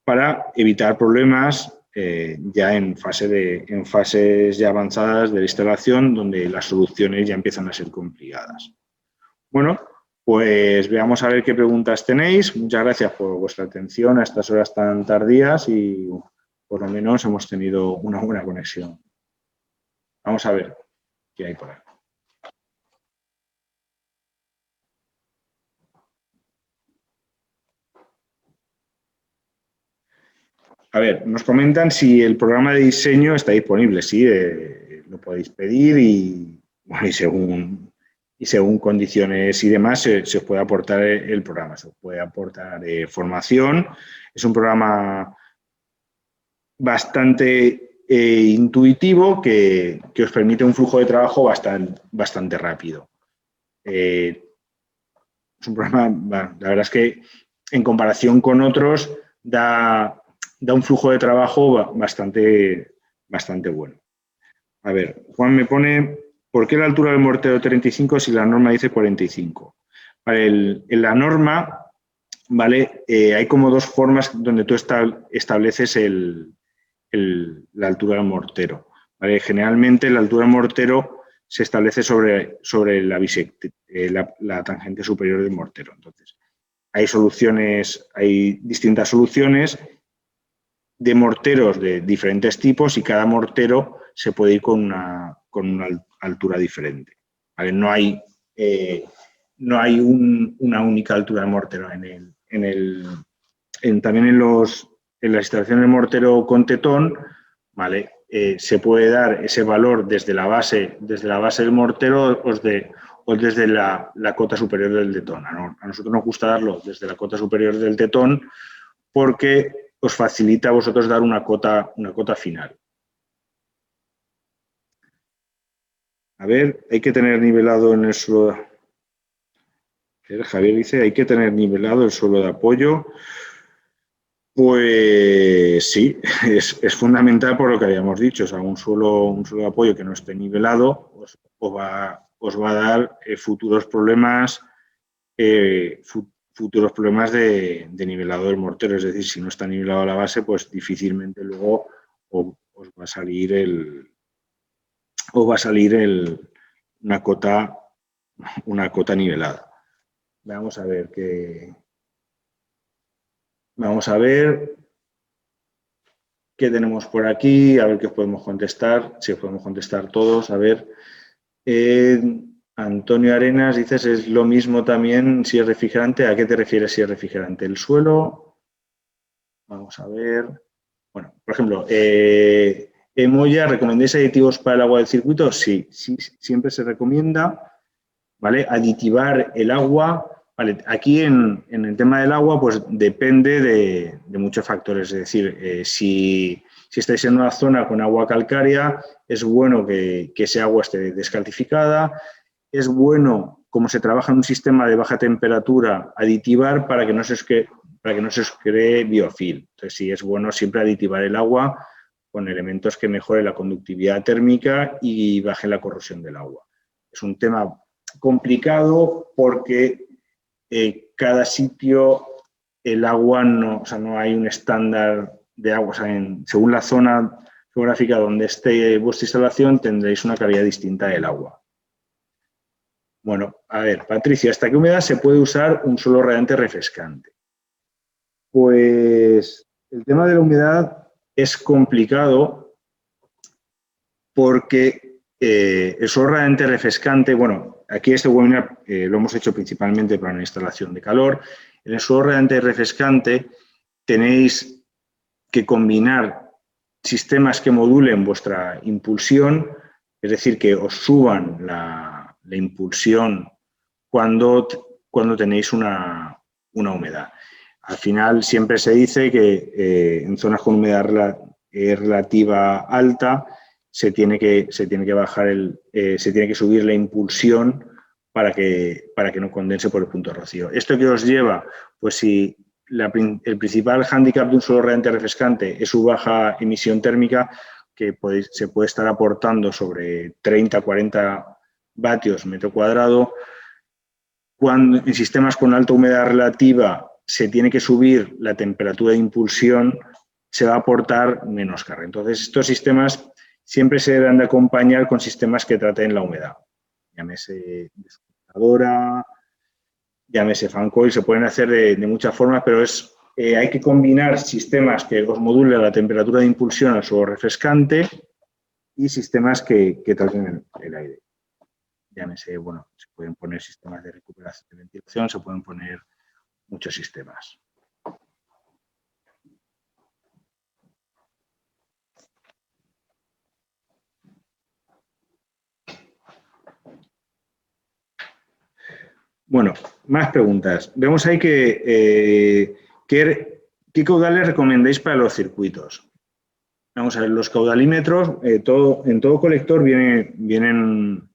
para evitar problemas ya en fases ya avanzadas de la instalación, donde las soluciones ya empiezan a ser complicadas. Bueno, pues veamos a ver qué preguntas tenéis. Muchas gracias por vuestra atención a estas horas tan tardías y por lo menos hemos tenido una buena conexión. Vamos a ver qué hay por ahí. A ver, nos comentan si el programa de diseño está disponible. Sí, lo podéis pedir y, bueno, y según condiciones y demás se os puede aportar el programa. Se os puede aportar formación. Es un programa bastante intuitivo que os permite un flujo de trabajo bastante rápido. Es un programa, la verdad es que en comparación con otros da un flujo de trabajo bastante bueno. A ver, Juan me pone, ¿por qué la altura del mortero 35 si la norma dice 45? Vale, en la norma, ¿vale? Hay como dos formas donde tú estableces la altura del mortero, ¿vale? Generalmente la altura del mortero se establece sobre la tangente superior del mortero. Entonces, hay distintas soluciones de morteros de diferentes tipos y cada mortero se puede ir con una altura diferente, ¿vale? No hay una única altura de mortero. También en las instalaciones de mortero con tetón, ¿vale? Se puede dar ese valor desde la base del mortero o desde la cota superior del tetón. A nosotros nos gusta darlo desde la cota superior del tetón porque os facilita a vosotros dar una cota final. A ver, hay que tener nivelado en el suelo. Javier dice, hay que tener nivelado el suelo de apoyo. Pues sí, es fundamental por lo que habíamos dicho. O sea, un suelo de apoyo que no esté nivelado os va a dar futuros problemas de nivelado del mortero. Es decir, si no está nivelado la base, pues difícilmente luego os va a salir una cota nivelada. Vamos a ver qué tenemos por aquí, a ver qué os podemos contestar, si os podemos contestar todos. A ver, Antonio Arenas, dices, es lo mismo también si es refrigerante. ¿A qué te refieres si es refrigerante? ¿El suelo? Vamos a ver. Bueno, por ejemplo, Moya, ¿recomendáis aditivos para el agua del circuito? Sí, siempre se recomienda, ¿vale? Aditivar el agua. Vale, aquí en el tema del agua, pues depende de muchos factores. Es decir, si estáis en una zona con agua calcárea, es bueno que ese agua esté descalcificada. Es bueno, como se trabaja en un sistema de baja temperatura, aditivar para que no se os cree biofil. Entonces, sí, es bueno siempre aditivar el agua con elementos que mejoren la conductividad térmica y bajen la corrosión del agua. Es un tema complicado porque cada sitio el agua no hay un estándar de agua. O sea, según la zona geográfica donde esté vuestra instalación tendréis una calidad distinta del agua. Bueno, a ver, Patricia, ¿hasta qué humedad se puede usar un suelo radiante refrescante? Pues el tema de la humedad es complicado porque el suelo radiante refrescante, bueno, aquí este webinar lo hemos hecho principalmente para una instalación de calor. En el suelo radiante y refrescante tenéis que combinar sistemas que modulen vuestra impulsión, es decir, que os suban la impulsión cuando tenéis una humedad. Al final siempre se dice que en zonas con humedad relativa alta se tiene que subir la impulsión para que no condense por el punto de rocío. ¿Esto qué os lleva? Pues si el principal hándicap de un suelo radiante refrescante es su baja emisión térmica, que se puede estar aportando sobre 30-40 vatios metro cuadrado. Cuando en sistemas con alta humedad relativa se tiene que subir la temperatura de impulsión, se va a aportar menos carga. Entonces, estos sistemas siempre se deben de acompañar con sistemas que traten la humedad. Llámese descomputadora, llámese fan coil, se pueden hacer de muchas formas, pero hay que combinar sistemas que os modulen la temperatura de impulsión al suelo refrescante y sistemas que traten el aire. Llámese, bueno, se pueden poner sistemas de recuperación de ventilación, se pueden poner muchos sistemas. Bueno, más preguntas. Vemos ahí que ¿qué caudales recomendáis para los circuitos? Vamos a ver, los caudalímetros, en todo colector vienen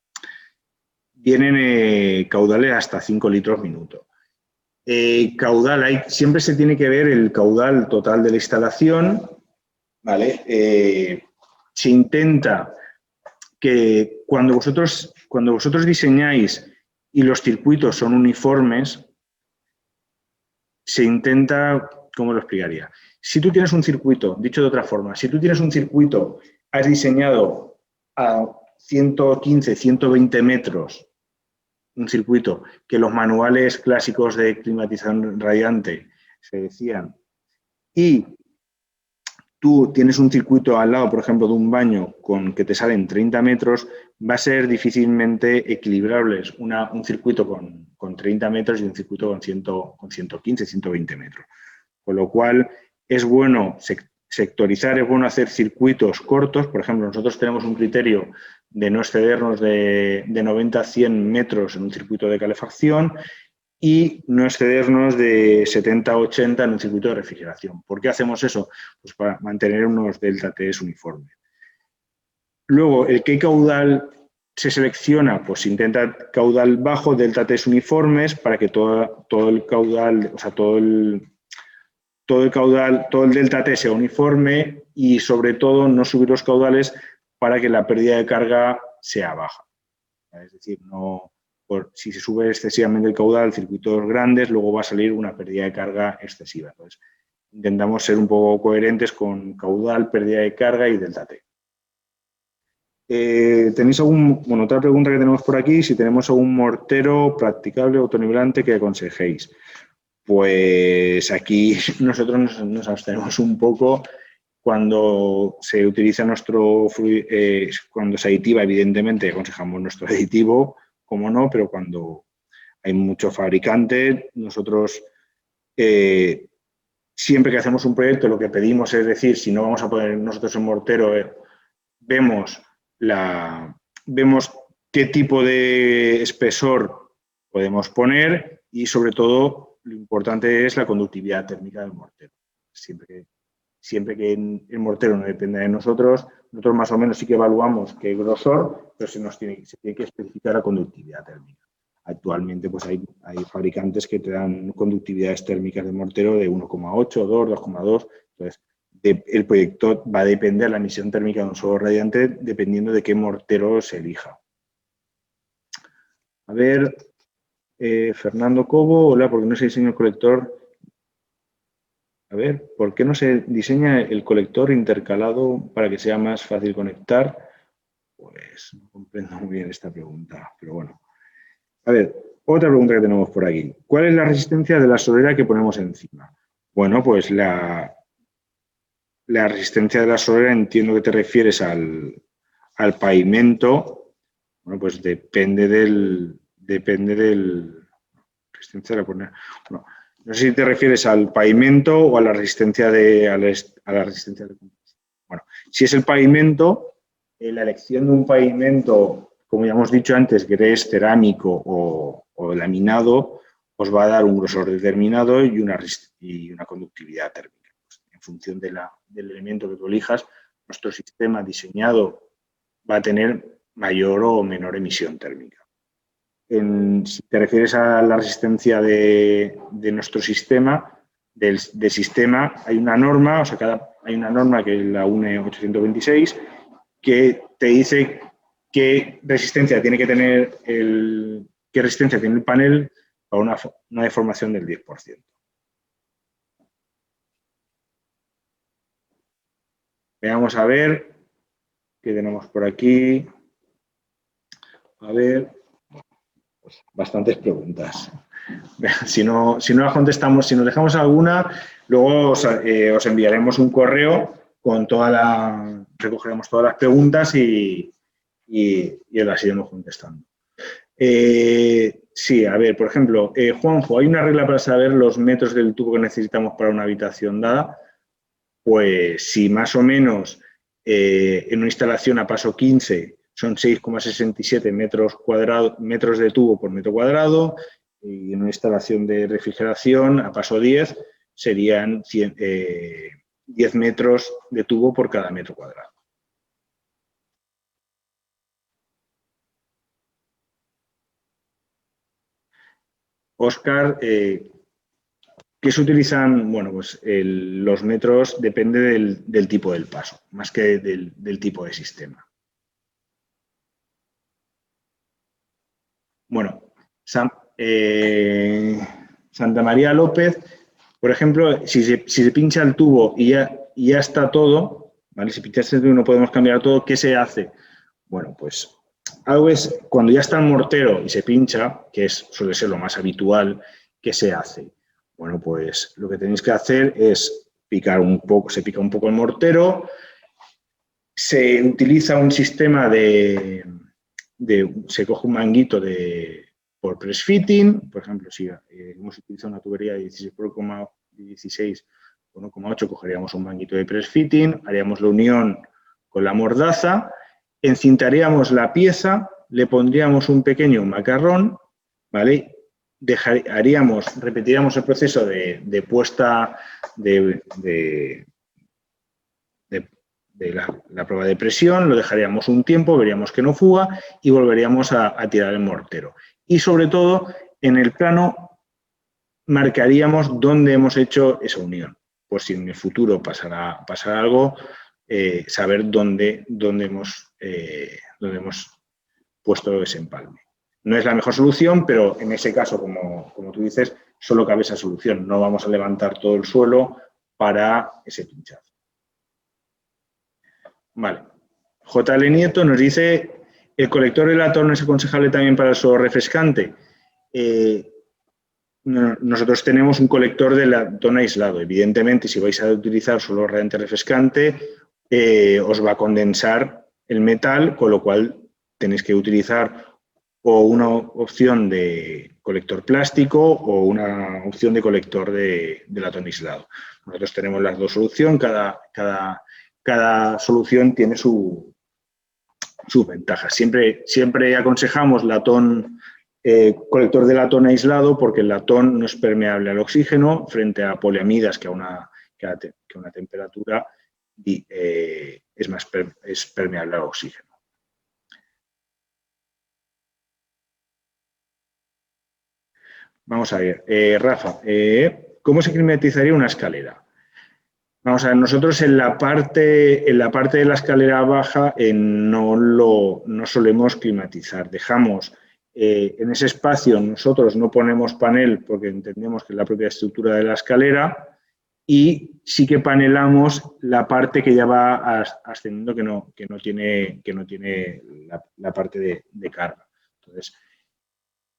caudales hasta 5 litros minuto. Caudal, siempre se tiene que ver el caudal total de la instalación, ¿vale? Se intenta que cuando vosotros diseñáis y los circuitos son uniformes, se intenta, ¿cómo lo explicaría? Si tú tienes un circuito, dicho de otra forma, si tú tienes un circuito, has diseñado a 115, 120 metros, un circuito que los manuales clásicos de climatización radiante se decían, y tú tienes un circuito al lado, por ejemplo, de un baño que te salen 30 metros, va a ser difícilmente equilibrables un circuito con 30 metros y un circuito con 115, 120 metros. Con lo cual, es bueno sectorizar, es bueno hacer circuitos cortos. Por ejemplo, nosotros tenemos un criterio de no excedernos de 90 a 100 metros en un circuito de calefacción y no excedernos de 70 a 80 en un circuito de refrigeración. ¿Por qué hacemos eso? Pues para mantener unos delta-Ts uniformes. Luego, ¿el qué caudal se selecciona? Pues se intenta caudal bajo, delta-Ts uniformes, para que todo el caudal, o sea, todo el delta-T sea uniforme y, sobre todo, no subir los caudales para que la pérdida de carga sea baja. Es decir, si se sube excesivamente el caudal, circuitos grandes, luego va a salir una pérdida de carga excesiva. Entonces, intentamos ser un poco coherentes con caudal, pérdida de carga y delta-T. ¿Tenéis otra pregunta que tenemos por aquí? Si tenemos algún mortero practicable autonivelante que aconsejéis. Pues aquí nosotros nos abstenemos un poco cuando se utiliza cuando se aditiva, evidentemente aconsejamos nuestro aditivo, como no, pero cuando hay muchos fabricantes, nosotros siempre que hacemos un proyecto lo que pedimos es decir, si no vamos a poner nosotros el mortero, vemos qué tipo de espesor podemos poner y, sobre todo, lo importante es la conductividad térmica del mortero. Siempre que el mortero no dependa de nosotros más o menos sí que evaluamos qué grosor, pero se tiene que especificar la conductividad térmica. Actualmente pues hay fabricantes que te dan conductividades térmicas de mortero de 1,8, 2, 2,2. Entonces, el proyecto va a depender de la emisión térmica de un suelo radiante dependiendo de qué mortero se elija. A ver, Fernando Cobo, hola, ¿por qué no se diseña el colector? A ver, ¿por qué no se diseña el colector intercalado para que sea más fácil conectar? Pues no comprendo muy bien esta pregunta, pero bueno. A ver, otra pregunta que tenemos por aquí. ¿Cuál es la resistencia de la solera que ponemos encima? Bueno, pues la resistencia de la solera, entiendo que te refieres al pavimento. Bueno, pues depende del depende del... Resistencia de la, bueno, no sé si te refieres al pavimento o a la resistencia de... Bueno, si es el pavimento, la elección de un pavimento, como ya hemos dicho antes, grés, cerámico o laminado, os va a dar un grosor determinado y una conductividad térmica. En función del elemento que tú elijas, nuestro sistema diseñado va a tener mayor o menor emisión térmica. Si te refieres a la resistencia de nuestro sistema, del sistema, hay una norma, o sea, hay una norma que es la UNE 826, que te dice qué resistencia tiene que tener el panel para una deformación del 10%. Veamos a ver qué tenemos por aquí. A ver, pues bastantes preguntas. Si no las contestamos, si nos dejamos alguna, luego os enviaremos un correo con recogeremos todas las preguntas y las iremos contestando. Sí, a ver, por ejemplo, Juanjo, ¿hay una regla para saber los metros del tubo que necesitamos para una habitación dada? Pues si más o menos en una instalación a paso 15 son 6,67 metros de tubo por metro cuadrado, y en una instalación de refrigeración a paso 10 serían 10 metros de tubo por cada metro cuadrado. Óscar, ¿qué se utilizan? Bueno, pues los metros depende del tipo del paso, más que del tipo de sistema. Bueno, Santa María López, por ejemplo, si se pincha el tubo y ya está todo, ¿vale? Si pinchas el tubo y no podemos cambiar todo, ¿qué se hace? Bueno, pues algo es cuando ya está el mortero y se pincha, que suele ser lo más habitual, ¿qué se hace? Bueno, pues lo que tenéis que hacer es picar un poco, se pica un poco el mortero, se utiliza un sistema se coge un manguito por press fitting, por ejemplo, si hemos utilizado una tubería de 16 por 1,16 por 1,8, cogeríamos un manguito de press fitting, haríamos la unión con la mordaza, encintaríamos la pieza, le pondríamos un pequeño macarrón, ¿vale? Repetiríamos el proceso de puesta de la prueba de presión, lo dejaríamos un tiempo, veríamos que no fuga y volveríamos a tirar el mortero. Y sobre todo, en el plano marcaríamos dónde hemos hecho esa unión. Por si en el futuro pasará algo, saber dónde hemos puesto ese empalme. No es la mejor solución, pero en ese caso, como tú dices, solo cabe esa solución. No vamos a levantar todo el suelo para ese pinchazo. Vale. JL Nieto nos dice, ¿el colector de latón es aconsejable también para el suelo refrescante? Nosotros tenemos un colector de latón aislado. Evidentemente, si vais a utilizar suelo radiante refrescante, os va a condensar el metal, con lo cual tenéis que utilizar o una opción de colector plástico o una opción de colector de latón aislado. Nosotros tenemos las dos soluciones, cada solución tiene sus ventajas. Siempre aconsejamos colector de latón aislado porque el latón no es permeable al oxígeno frente a poliamidas que a una temperatura es permeable al oxígeno. Vamos a ver, Rafa, ¿cómo se climatizaría una escalera? Vamos a ver, nosotros en la parte de la escalera baja no solemos climatizar. Dejamos en ese espacio, nosotros no ponemos panel porque entendemos que es la propia estructura de la escalera y sí que panelamos la parte que ya va ascendiendo que no tiene la parte de carga. Entonces,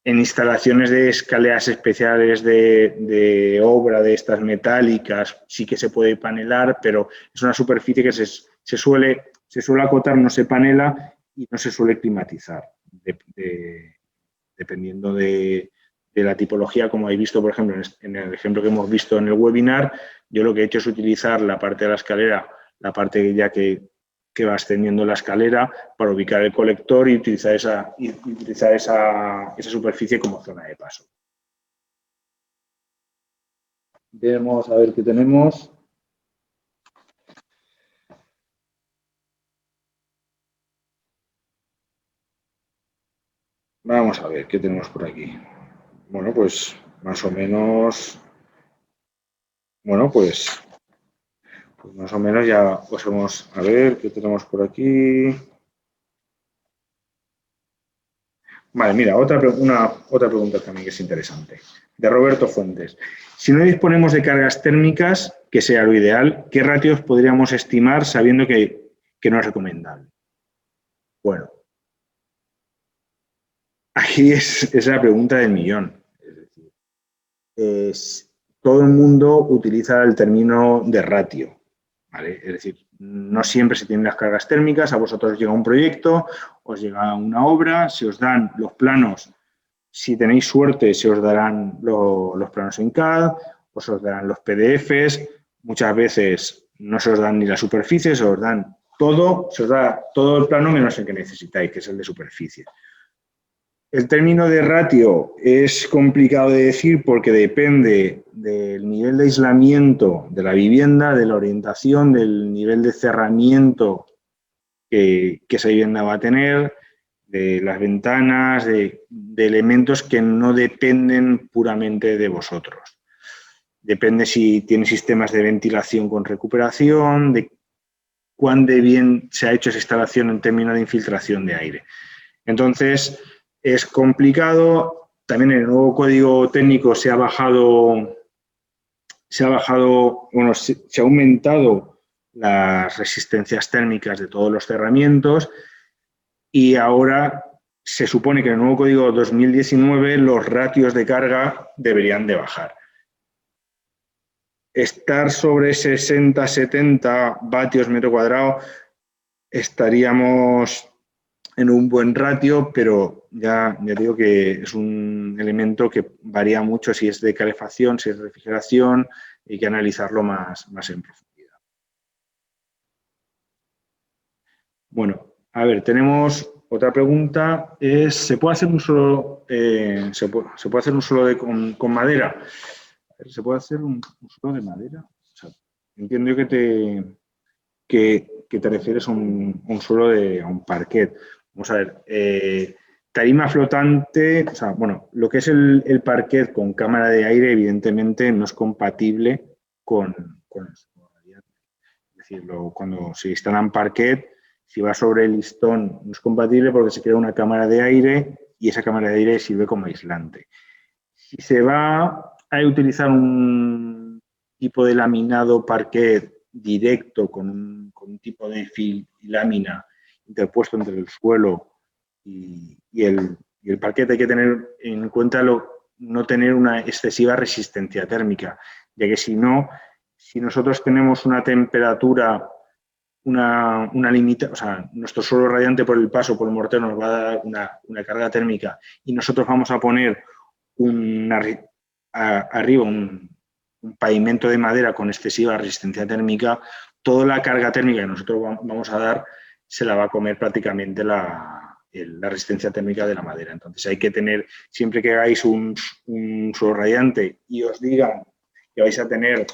en instalaciones de escaleras especiales de obra de estas metálicas sí que se puede panelar, pero es una superficie que se suele acotar, no se panela y no se suele climatizar de dependiendo de la tipología, como habéis visto, por ejemplo, en el ejemplo que hemos visto en el webinar, yo lo que he hecho es utilizar la parte de la escalera, la parte ya que va ascendiendo la escalera, para ubicar el colector y utilizar esa superficie como zona de paso. Vemos a ver qué tenemos. Vamos a ver qué tenemos por aquí. Bueno, pues más o menos. Bueno, pues más o menos ya pasamos a ver qué tenemos por aquí. Vale, mira, otra pregunta también que es interesante. De Roberto Fuentes. Si no disponemos de cargas térmicas, que sea lo ideal, ¿qué ratios podríamos estimar sabiendo que no es recomendable? Bueno, aquí es la pregunta del millón. Es decir, todo el mundo utiliza el término de ratio, ¿vale? Es decir, no siempre se tienen las cargas térmicas, a vosotros llega un proyecto, os llega una obra, se os dan los planos, si tenéis suerte se os darán los planos en CAD, os darán los PDFs, muchas veces no se os dan ni la superficie, se os dan todo, se os da todo el plano menos el que necesitáis, que es el de superficie. El término de ratio es complicado de decir porque depende del nivel de aislamiento de la vivienda, de la orientación, del nivel de cerramiento que esa vivienda va a tener, de las ventanas, de elementos que no dependen puramente de vosotros. Depende si tiene sistemas de ventilación con recuperación, de cuán de bien se ha hecho esa instalación en términos de infiltración de aire. Entonces, es complicado. También en el nuevo código técnico se ha aumentado las resistencias térmicas de todos los cerramientos y ahora se supone que en el nuevo código 2019 los ratios de carga deberían de bajar. Estar sobre 60-70 vatios metro cuadrado estaríamos en un buen ratio, pero ya digo que es un elemento que varía mucho si es de calefacción, si es de refrigeración, y hay que analizarlo más en profundidad. Bueno, a ver, tenemos otra pregunta, ¿se puede hacer un solo, con madera? ¿Se puede hacer un suelo de madera? O sea, entiendo que te refieres a un suelo a un parquet. Vamos a ver, tarima flotante, o sea, bueno, lo que es el parquet con cámara de aire, evidentemente no es compatible con el suelo radiante. Es decir, cuando se instalan parquet, si va sobre el listón no es compatible porque se crea una cámara de aire y esa cámara de aire sirve como aislante. Si se va a utilizar un tipo de laminado parquet directo con un tipo de fil y lámina interpuesto entre el suelo y el parquet, hay que tener en cuenta no tener una excesiva resistencia térmica, ya que si nosotros tenemos una temperatura, una limita, o sea, nuestro suelo radiante por el paso por el mortero nos va a dar una carga térmica y nosotros vamos a poner arriba un pavimento de madera con excesiva resistencia térmica, toda la carga térmica que nosotros vamos a dar se la va a comer prácticamente la resistencia térmica de la madera. Entonces hay que tener, siempre que hagáis un suelo radiante y os digan que vais a tener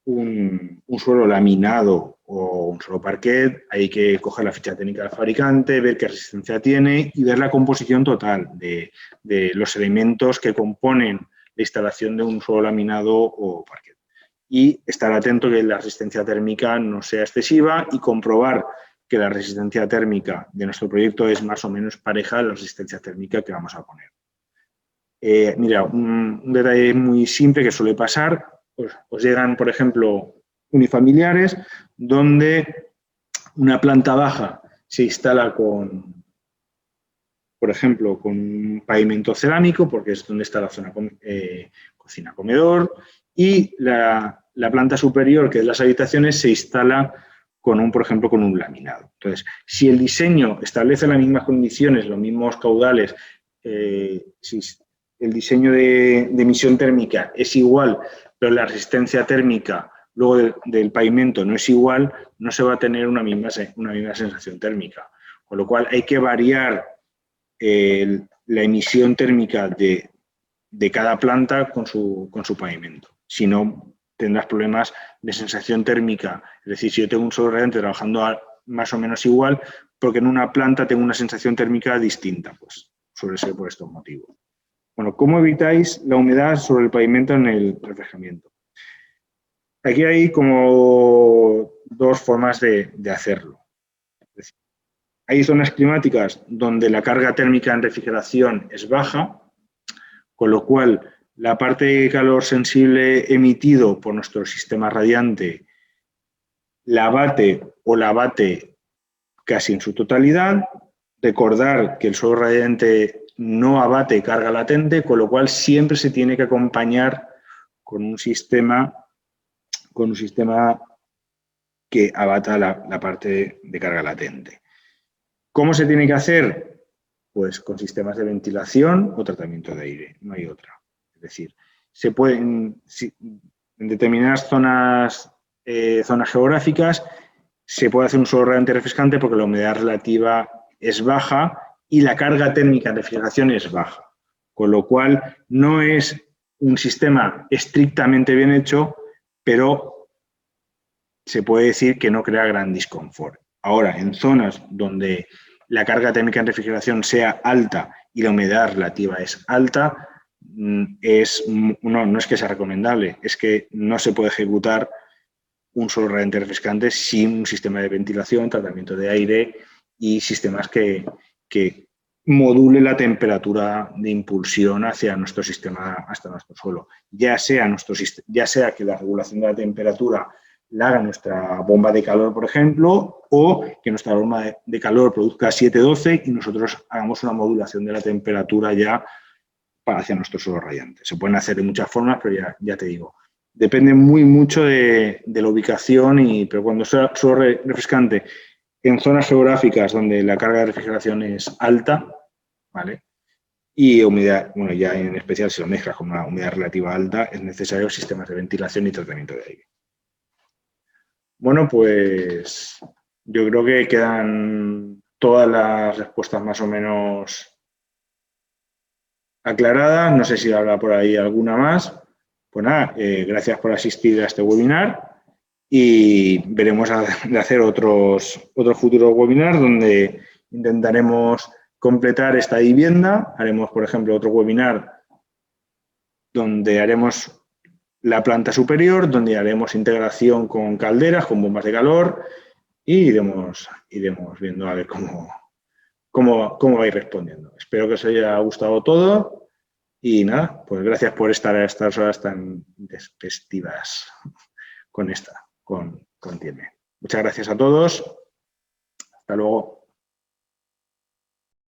un suelo laminado o un suelo parquet, hay que coger la ficha técnica del fabricante, ver qué resistencia tiene y ver la composición total de los elementos que componen la instalación de un suelo laminado o parquet. Y estar atento que la resistencia térmica no sea excesiva y comprobar que la resistencia térmica de nuestro proyecto es más o menos pareja a la resistencia térmica que vamos a poner. Mira, un detalle muy simple que suele pasar, os llegan, por ejemplo, unifamiliares donde una planta baja se instala por ejemplo, con un pavimento cerámico, porque es donde está la zona cocina-comedor, y la planta superior, que es las habitaciones, se instala por ejemplo, con un laminado. Entonces, si el diseño establece las mismas condiciones, los mismos caudales, si el diseño de emisión térmica es igual, pero la resistencia térmica luego del pavimento no es igual, no se va a tener una misma sensación térmica. Con lo cual hay que variar la emisión térmica de cada planta con su pavimento. Si no, tendrás problemas de sensación térmica. Es decir, si yo tengo un suelo radiante trabajando más o menos igual, porque en una planta tengo una sensación térmica distinta, pues suele ser por estos motivos. Bueno, ¿cómo evitáis la humedad sobre el pavimento en el refrescamiento? Aquí hay como dos formas de hacerlo. Es decir, hay zonas climáticas donde la carga térmica en refrigeración es baja, con lo cual la parte de calor sensible emitido por nuestro sistema radiante la abate casi en su totalidad. Recordar que el suelo radiante no abate carga latente, con lo cual siempre se tiene que acompañar con un sistema que abata la parte de carga latente. ¿Cómo se tiene que hacer? Pues con sistemas de ventilación o tratamiento de aire, no hay otra. Es decir, se pueden, en determinadas zonas geográficas, se puede hacer un suelo radiante refrescante porque la humedad relativa es baja y la carga térmica en refrigeración es baja. Con lo cual, no es un sistema estrictamente bien hecho, pero se puede decir que no crea gran disconfort. Ahora, en zonas donde la carga térmica en refrigeración sea alta y la humedad relativa es alta, no es que sea recomendable, es que no se puede ejecutar un suelo radiante refrescante sin un sistema de ventilación, tratamiento de aire y sistemas que module la temperatura de impulsión hacia nuestro sistema, hasta nuestro suelo. Ya sea que la regulación de la temperatura la haga nuestra bomba de calor, por ejemplo, o que nuestra bomba de calor produzca 7-12 y nosotros hagamos una modulación de la temperatura ya hacia nuestro suelo radiante. Se pueden hacer de muchas formas, pero ya te digo, depende mucho de la ubicación, pero cuando sea suelo refrescante en zonas geográficas donde la carga de refrigeración es alta, ¿vale? Y humedad, bueno, ya en especial si lo mezclas con una humedad relativa alta, es necesario sistemas de ventilación y tratamiento de aire. Bueno, pues yo creo que quedan todas las respuestas más o menos aclaradas. No sé si habrá por ahí alguna más. Pues nada, gracias por asistir a este webinar y veremos de hacer otros futuros webinars donde intentaremos completar esta vivienda. Haremos, por ejemplo, otro webinar donde haremos la planta superior, donde haremos integración con calderas, con bombas de calor y iremos viendo a ver cómo vais respondiendo. Espero que os haya gustado todo y nada, pues gracias por estar a estas horas tan festivas con Tieme. Muchas gracias a todos. Hasta luego.